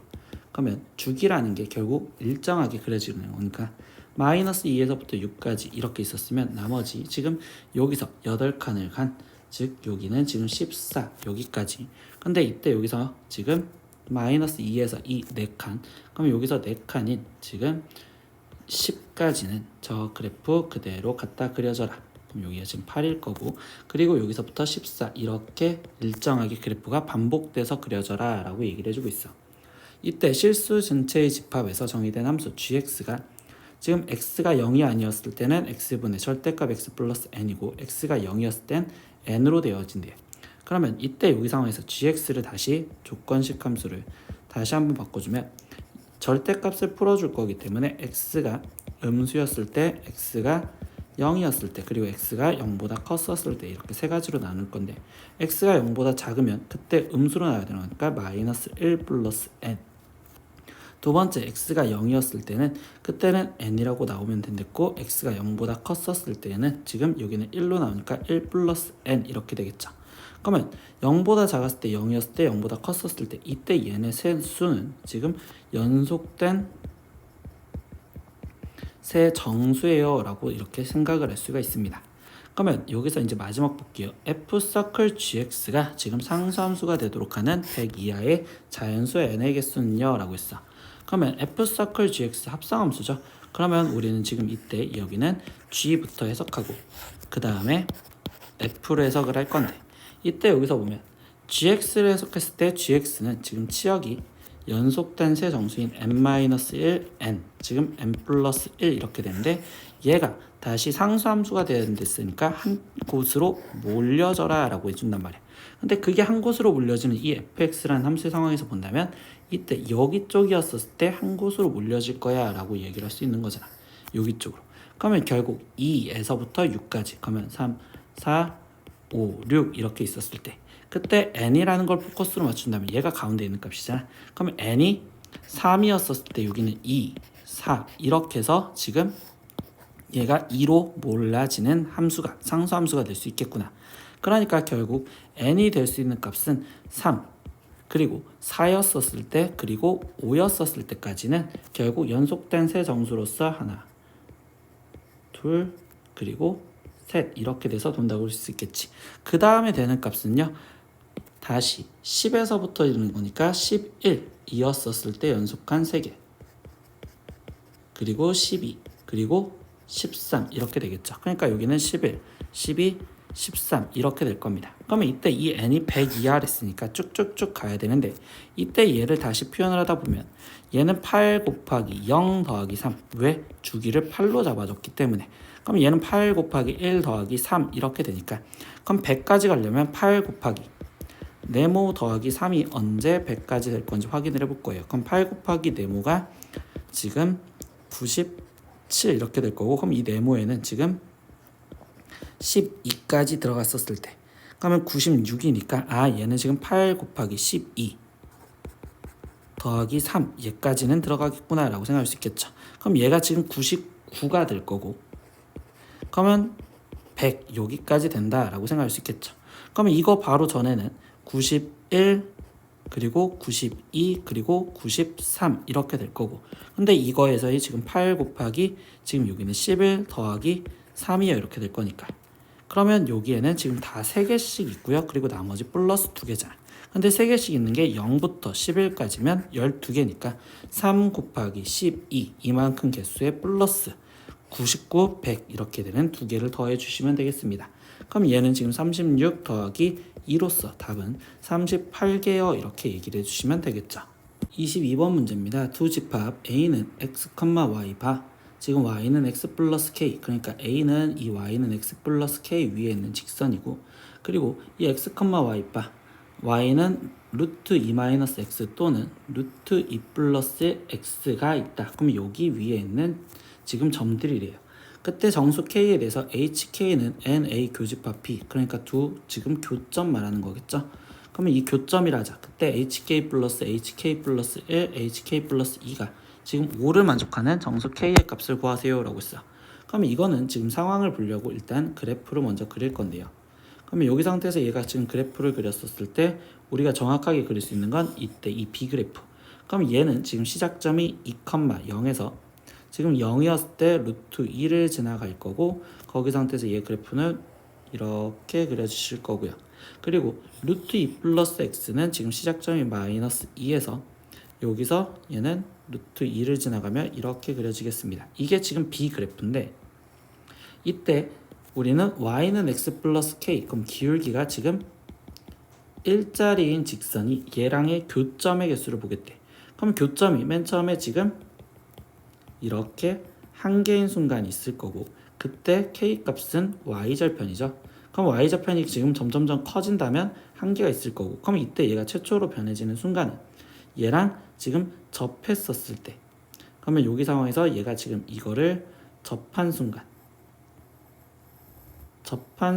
그러면 주기라는 게 결국 일정하게 그려지는 거니까 마이너스 2에서부터 6까지 이렇게 있었으면 나머지 지금 여기서 8칸을 간, 즉 여기는 지금 14 여기까지. 근데 이때 여기서 지금 마이너스 2에서 2 4칸, 그럼 여기서 4칸인 지금 10까지는 저 그래프 그대로 갖다 그려줘라. 그럼 여기가 지금 8일 거고, 그리고 여기서부터 14 이렇게 일정하게 그래프가 반복돼서 그려져라 라고 얘기를 해주고 있어. 이때 실수 전체의 집합에서 정의된 함수 gx가 지금 x가 0이 아니었을 때는 x분의 절대값 x 플러스 n이고 x가 0이었을 땐 n으로 되어진대요. 그러면 이때 여기 상황에서 gx를 다시 조건식 함수를 다시 한번 바꿔주면 절대값을 풀어줄 거기 때문에 x가 음수였을 때, x가 0이었을 때, 그리고 x가 0보다 컸었을 때 이렇게 세 가지로 나눌 건데 x가 0보다 작으면 그때 음수로 나와야 되는 거니까 마이너스 1 플러스 n. 두 번째 x가 0이었을 때는 그때는 n이라고 나오면 된댔고, x가 0보다 컸었을 때는 지금 여기는 1로 나오니까 1 플러스 n 이렇게 되겠죠. 그러면 0보다 작았을 때 0이었을 때 0보다 컸었을 때 이때 얘네 세 수는 지금 연속된 세 정수예요 라고 이렇게 생각을 할 수가 있습니다. 그러면 여기서 이제 마지막 볼게요. f 서클 gx가 지금 상수함수가 되도록 하는 100 이하의 자연수의 n의 개수는요 라고 했어. 그러면 f 서클 gx 합성함수죠. 그러면 우리는 지금 이때 여기는 g부터 해석하고 그 다음에 f로 해석을 할 건데, 이때 여기서 보면 gx를 해석했을 때 gx는 지금 치역이 연속된 세 정수인 n-1, n, 지금 n 플러스 1 이렇게 되는데 얘가 다시 상수함수가 됐으니까 한 곳으로 몰려져라 라고 해준단 말이야. 근데 그게 한 곳으로 몰려지는 이 fx라는 함수의 상황에서 본다면 이때 여기 쪽이었을 때 한 곳으로 몰려질 거야 라고 얘기를 할 수 있는 거잖아. 여기 쪽으로. 그러면 결국 2에서부터 6까지, 그러면 3, 4, 5, 6 이렇게 있었을 때 그때 n이라는 걸 포커스로 맞춘다면 얘가 가운데 있는 값이잖아. 그러면 n이 3이었을 때 여기는 2, 4 이렇게 해서 지금 얘가 2로 몰라지는 함수가 상수함수가 될 수 있겠구나. 그러니까 결국 n이 될 수 있는 값은 3, 그리고 4였었을 때, 그리고 5였었을 때까지는 결국 연속된 세 정수로서 하나, 둘, 그리고 셋 이렇게 돼서 돈다고 볼 수 있겠지. 그 다음에 되는 값은요, 다시 10에서부터 이르는 거니까 11이었었을 때 연속한 3개, 그리고 12, 그리고 13 이렇게 되겠죠. 그러니까 여기는 11, 12, 13 이렇게 될 겁니다. 그러면 이때 이 n이 100 이하랬으니까 쭉쭉쭉 가야 되는데 이때 얘를 다시 표현을 하다 보면 얘는 8 곱하기 0 더하기 3, 왜? 주기를 8로 잡아줬기 때문에. 그럼 얘는 8 곱하기 1 더하기 3 이렇게 되니까, 그럼 100까지 가려면 8 곱하기 네모 더하기 3이 언제 100까지 될 건지 확인을 해볼 거예요. 그럼 8 곱하기 네모가 지금 97 이렇게 될 거고, 그럼 이 네모에는 지금 12까지 들어갔었을 때, 그러면 96이니까 얘는 지금 8 곱하기 12 더하기 3 얘까지는 들어가겠구나 라고 생각할 수 있겠죠. 그럼 얘가 지금 99가 될 거고, 그러면 100 여기까지 된다 라고 생각할 수 있겠죠. 그러면 이거 바로 전에는 91 그리고 92 그리고 93 이렇게 될 거고, 근데 이거에서의 지금 8 곱하기 지금 여기는 11 더하기 3이요 이렇게 될 거니까, 그러면 여기에는 지금 다 3개씩 있고요. 그리고 나머지 플러스 2개잖아. 근데 3개씩 있는 게 0부터 11까지면 12개니까 3 곱하기 12 이만큼 개수의 플러스 99, 100 이렇게 되는 2개를 더해 주시면 되겠습니다. 그럼 얘는 지금 36 더하기 2로서 답은 38개요 이렇게 얘기를 해주시면 되겠죠. 22번 문제입니다. 두 집합 A는 x, y 바, 지금 y는 x 플러스 k, 그러니까 a는 이 y는 x 플러스 k 위에 있는 직선이고, 그리고 이 x, y 바, y는 루트 2 마이너스 x 또는 루트 2 플러스 x가 있다. 그럼 여기 위에 있는 지금 점들이래요. 그때 정수 k에 대해서 hk는 na 교집합 p, 그러니까 두 지금 교점 말하는 거겠죠. 그러면 이 교점이라 하자. 그때 hk 플러스 1, hk 플러스 2가 지금 5를 만족하는 정수 k의 값을 구하세요 라고 했어. 그러면 이거는 지금 상황을 보려고 일단 그래프를 먼저 그릴 건데요. 그러면 여기 상태에서 얘가 지금 그래프를 그렸었을 때 우리가 정확하게 그릴 수 있는 건 이때 이 B그래프. 그럼 얘는 지금 시작점이 2,0에서 지금 0이었을 때 루트 2를 지나갈 거고, 거기 상태에서 얘 그래프는 이렇게 그려주실 거고요. 그리고 루트 2 플러스 x는 지금 시작점이 마이너스 2에서 여기서 얘는 루트 2를 지나가면 이렇게 그려지겠습니다. 이게 지금 B 그래프인데, 이때 우리는 y는 x 플러스 k, 그럼 기울기가 지금 1자리인 직선이 얘랑의 교점의 개수를 보겠대. 그럼 교점이 맨 처음에 지금 이렇게 한 개인 순간이 있을 거고, 그때 k 값은 y절편이죠. 그럼 y절편이 지금 점점점 커진다면 한 개가 있을 거고, 그럼 이때 얘가 최초로 변해지는 순간은 얘랑 지금 접했었을 때, 그러면 여기 상황에서 얘가 지금 이거를 접한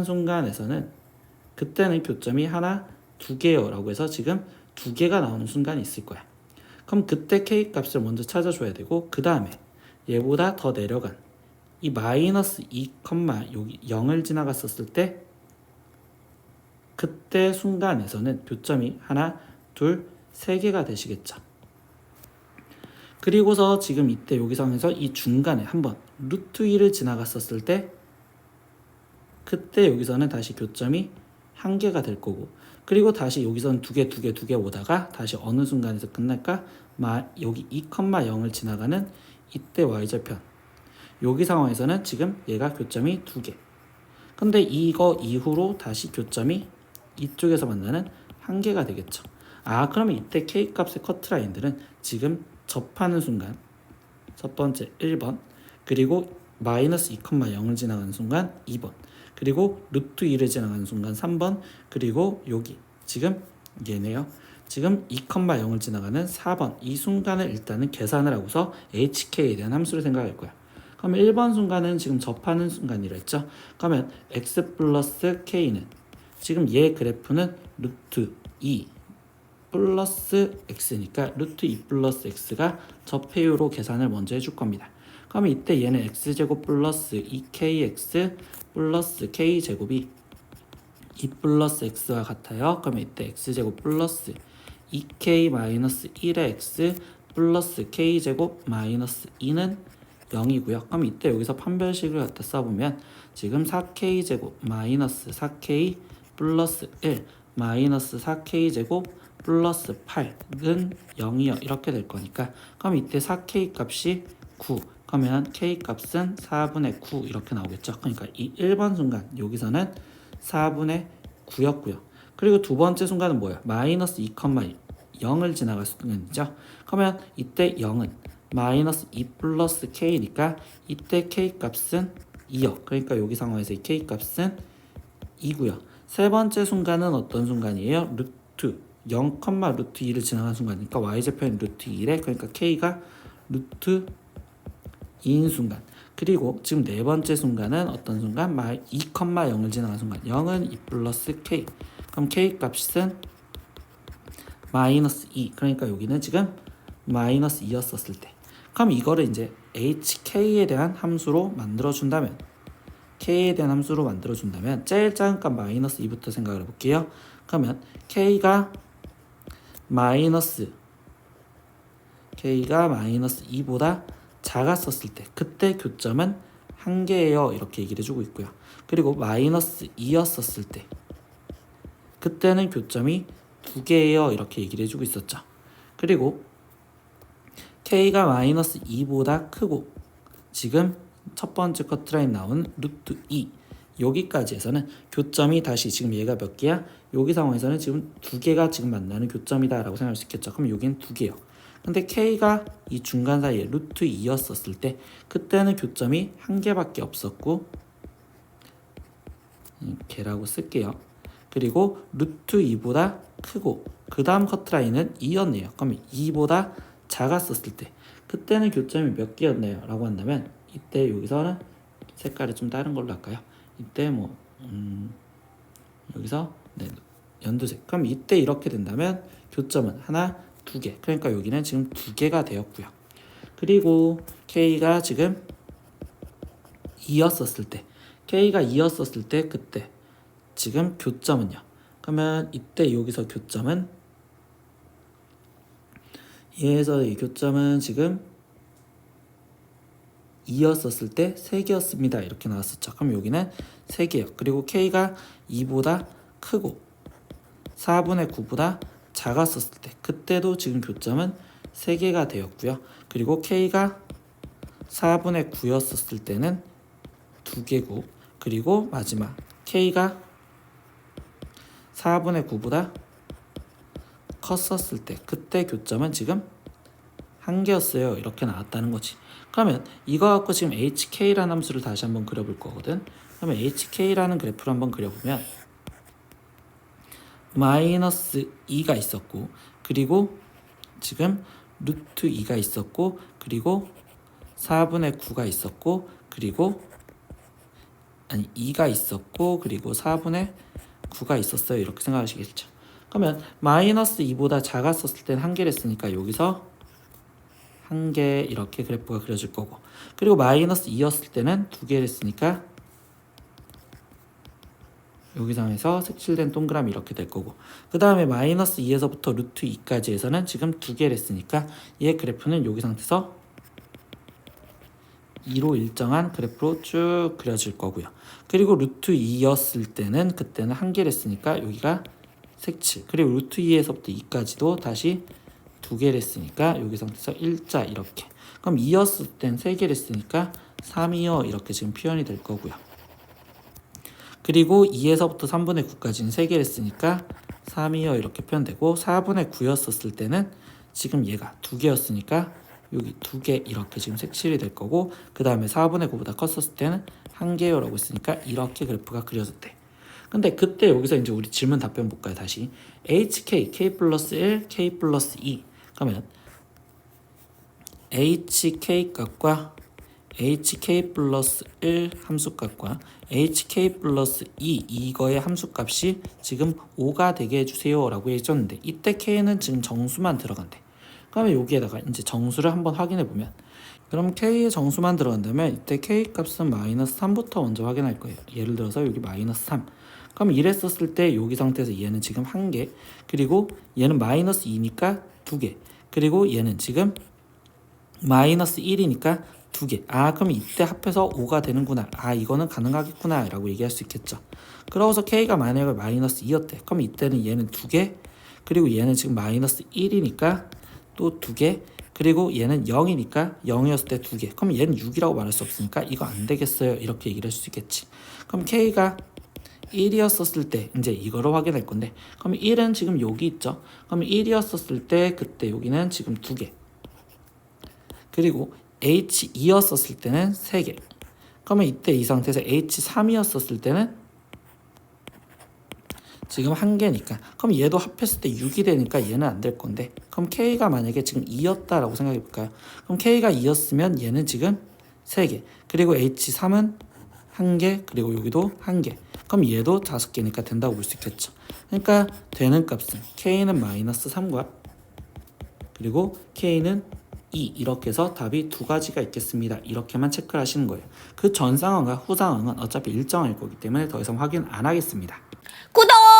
순간에서는 그때는 교점이 하나, 두 개요 라고 해서 지금 두 개가 나오는 순간이 있을 거야. 그럼 그때 k 값을 먼저 찾아줘야 되고, 그 다음에 얘보다 더 내려간 이 마이너스 2, 여기 0을 지나갔었을 때 그때 순간에서는 교점이 하나, 둘, 세 개가 되시겠죠. 그리고서 지금 이때 여기 상황에서 이 중간에 한번 루트 2를 지나갔었을 때 그때 여기서는 다시 교점이 한 개가 될 거고, 그리고 다시 여기서는 두 개 오다가 다시 어느 순간에서 끝날까? 여기 2,0을 지나가는 이때 y절편, 여기 상황에서는 지금 얘가 교점이 두 개. 근데 이거 이후로 다시 교점이 이쪽에서 만나는 한 개가 되겠죠. 그러면 이때 k 값의 커트라인들은 지금 접하는 순간 첫 번째 1번, 그리고 마이너스 2,0을 지나가는 순간 2번, 그리고 루트 2를 지나가는 순간 3번, 그리고 여기 지금 얘네요. 지금 2,0을 지나가는 4번, 이 순간을 일단은 계산을 하고서 hk에 대한 함수를 생각할 거야. 그러면 1번 순간은 지금 접하는 순간이라 했죠. 그러면 x 플러스 k는 지금 얘 그래프는 루트 2 플러스 x니까 루트 2 플러스 x가 접해요로 계산을 먼저 해줄 겁니다. 그러면 이때 얘는 x제곱 플러스 2kx 플러스 k제곱이 2 플러스 x와 같아요. 그러면 이때 x제곱 플러스 2k 마이너스 1의 x 플러스 k제곱 마이너스 2는 0이고요. 그럼 이때 여기서 판별식을 갖다 써보면 지금 4k제곱 마이너스 4k 플러스 1 마이너스 4k제곱 플러스 8은 0이요 이렇게 될 거니까, 그럼 이때 4k 값이 9, 그러면 k 값은 4분의 9 이렇게 나오겠죠. 그러니까 이 1번 순간 여기서는 4분의 9였고요. 그리고 두 번째 순간은 뭐야? 마이너스 2,0을 지나갈 순간이죠. 그러면 이때 0은 마이너스 2 플러스 k니까 이때 k 값은 2요. 그러니까 여기 상황에서 이 k 값은 2고요. 세 번째 순간은 어떤 순간이에요? 루트 0, 루트 2를 지나간 순간이니까 y절편이 루트 2래. 그러니까 k가 루트 2인 순간. 그리고 지금 네 번째 순간은 어떤 순간? 2,0을 지나간 순간. 0은 2 플러스 k. 그럼 k 값은 마이너스 2. 그러니까 여기는 지금 마이너스 2였었을 때. 그럼 이거를 이제 hk에 대한 함수로 만들어준다면 k에 대한 함수로 만들어준다면 제일 작은 값 마이너스 2부터 생각을 해볼게요. 그러면 k가 마이너스 2보다 작았었을 때 그때 교점은 1개예요 이렇게 얘기를 해주고 있고요. 그리고 마이너스 2였었을 때 그때는 교점이 2개예요 이렇게 얘기를 해주고 있었죠. 그리고 k가 마이너스 2보다 크고 지금 첫 번째 커트라인 나온 루트 2 여기까지 해서는 교점이 다시 지금 얘가 몇 개야? 여기 상황에서는 지금 2개가 지금 만나는 교점이다 라고 생각할 수 있겠죠. 그럼 여기는 2개요. 근데 k가 이 중간 사이에 루트 2였었을 때 그때는 교점이 1개밖에 없었고 개라고 쓸게요. 그리고 루트 2보다 크고 그 다음 커트라인은 2였네요. 그럼 2보다 작았었을 때 그때는 교점이 몇 개였나요? 라고 한다면 이때 여기서는 색깔이 좀 다른 걸로 할까요? 이때 여기서 연두색. 그럼 이때 이렇게 된다면 교점은 하나, 2개. 그러니까 여기는 지금 2개가 되었고요. 그리고 k가 지금 2였었을 때 k가 2였었을 때 그때 지금 교점은요. 그러면 이때 여기서 교점은 얘에서 이 교점은 지금 2였었을 때 3개였습니다. 이렇게 나왔었죠. 그럼 여기는 3개요. 그리고 k가 2보다 크고 4분의 9보다 작았었을 때 그때도 지금 교점은 3개가 되었고요. 그리고 k가 4분의 9였었을 때는 2개고 그리고 마지막 k가 4분의 9보다 컸었을 때 그때 교점은 지금 1개였어요. 이렇게 나왔다는 거지. 그러면 이거 갖고 지금 hk라는 함수를 다시 한번 그려볼 거거든. 그러면 hk라는 그래프를 한번 그려보면 마이너스 2가 있었고 그리고 지금 루트 2가 있었고 그리고 4분의 9가 있었고 그리고 2가 있었고 그리고 4분의 9가 있었어요. 이렇게 생각하시겠죠. 그러면 마이너스 2보다 작았었을 때는 1개를 했으니까 여기서 1개 이렇게 그래프가 그려질 거고 그리고 마이너스 2였을 때는 2개를 했으니까 여기 상에서 색칠된 동그라미 이렇게 될 거고 그 다음에 마이너스 2에서부터 루트 2까지 해서는 지금 2개를 했으니까 얘 그래프는 여기 상태에서 2로 일정한 그래프로 쭉 그려질 거고요. 그리고 루트 2였을 때는 그때는 1개를 했으니까 여기가 색칠 그리고 루트 2에서부터 2까지도 다시 2개를 했으니까 여기 상태에서 일자 이렇게 그럼 2였을 땐 3개를 했으니까 3이요 이렇게 지금 표현이 될 거고요. 그리고 2에서부터 3분의 9까지는 3개를 했으니까 3이요 이렇게 표현되고 4분의 9였었을 때는 지금 얘가 2개였으니까 여기 2개 이렇게 지금 색칠이 될 거고 그 다음에 4분의 9보다 컸었을 때는 1개요 라고 했으니까 이렇게 그래프가 그려졌대. 근데 그때 여기서 이제 우리 질문 답변 볼까요? 다시 hk, k 플러스 1, k 플러스 2 그러면 hk 값과 hk 플러스 1 함수값과 hk 플러스 2 이거의 함수값이 지금 5가 되게 해주세요 라고 해줬는데 이때 k는 지금 정수만 들어간대. 그러면 여기에다가 이제 정수를 한번 확인해 보면 그럼 k의 정수만 들어간다면 이때 k 값은 마이너스 3부터 먼저 확인할 거예요. 예를 들어서 여기 마이너스 3 그럼 이랬었을 때 여기 상태에서 얘는 지금 1개 그리고 얘는 마이너스 2니까 2개 그리고 얘는 지금 마이너스 1이니까 2개 그럼 이때 합해서 5가 되는구나 이거는 가능하겠구나 라고 얘기할 수 있겠죠. 그러고서 k가 만약에 마이너스 2였대 그럼 이때는 얘는 2개 그리고 얘는 지금 마이너스 1이니까 또 2개 그리고 얘는 0이니까 0이었을 때 2개 그럼 얘는 6이라고 말할 수 없으니까 이거 안 되겠어요 이렇게 얘기를 할 수 있겠지. 그럼 k가 1이었었을 때 이제 이거로 확인할 건데 그럼 1은 지금 여기 있죠. 그럼 1이었었을 때 그때 여기는 지금 2개 그리고 h2였었을 때는 3개 그러면 이때 이 상태에서 h3이었었을 때는 지금 1개니까 그럼 얘도 합했을 때 6이 되니까 얘는 안 될 건데 그럼 k가 만약에 지금 2였다라고 생각해 볼까요? 그럼 k가 2였으면 얘는 지금 3개. 그리고 H3은 1개, 그리고 여기도 1개. 그럼 얘도 5개니까 된다고 볼 수 있겠죠. 그러니까 되는 값은 K는 마이너스 3과 그리고 K는 2 이렇게 해서 답이 두 가지가 있겠습니다. 이렇게만 체크를 하시는 거예요. 그 전 상황과 후 상황은 어차피 일정할 거기 때문에 더 이상 확인 안 하겠습니다. 구독!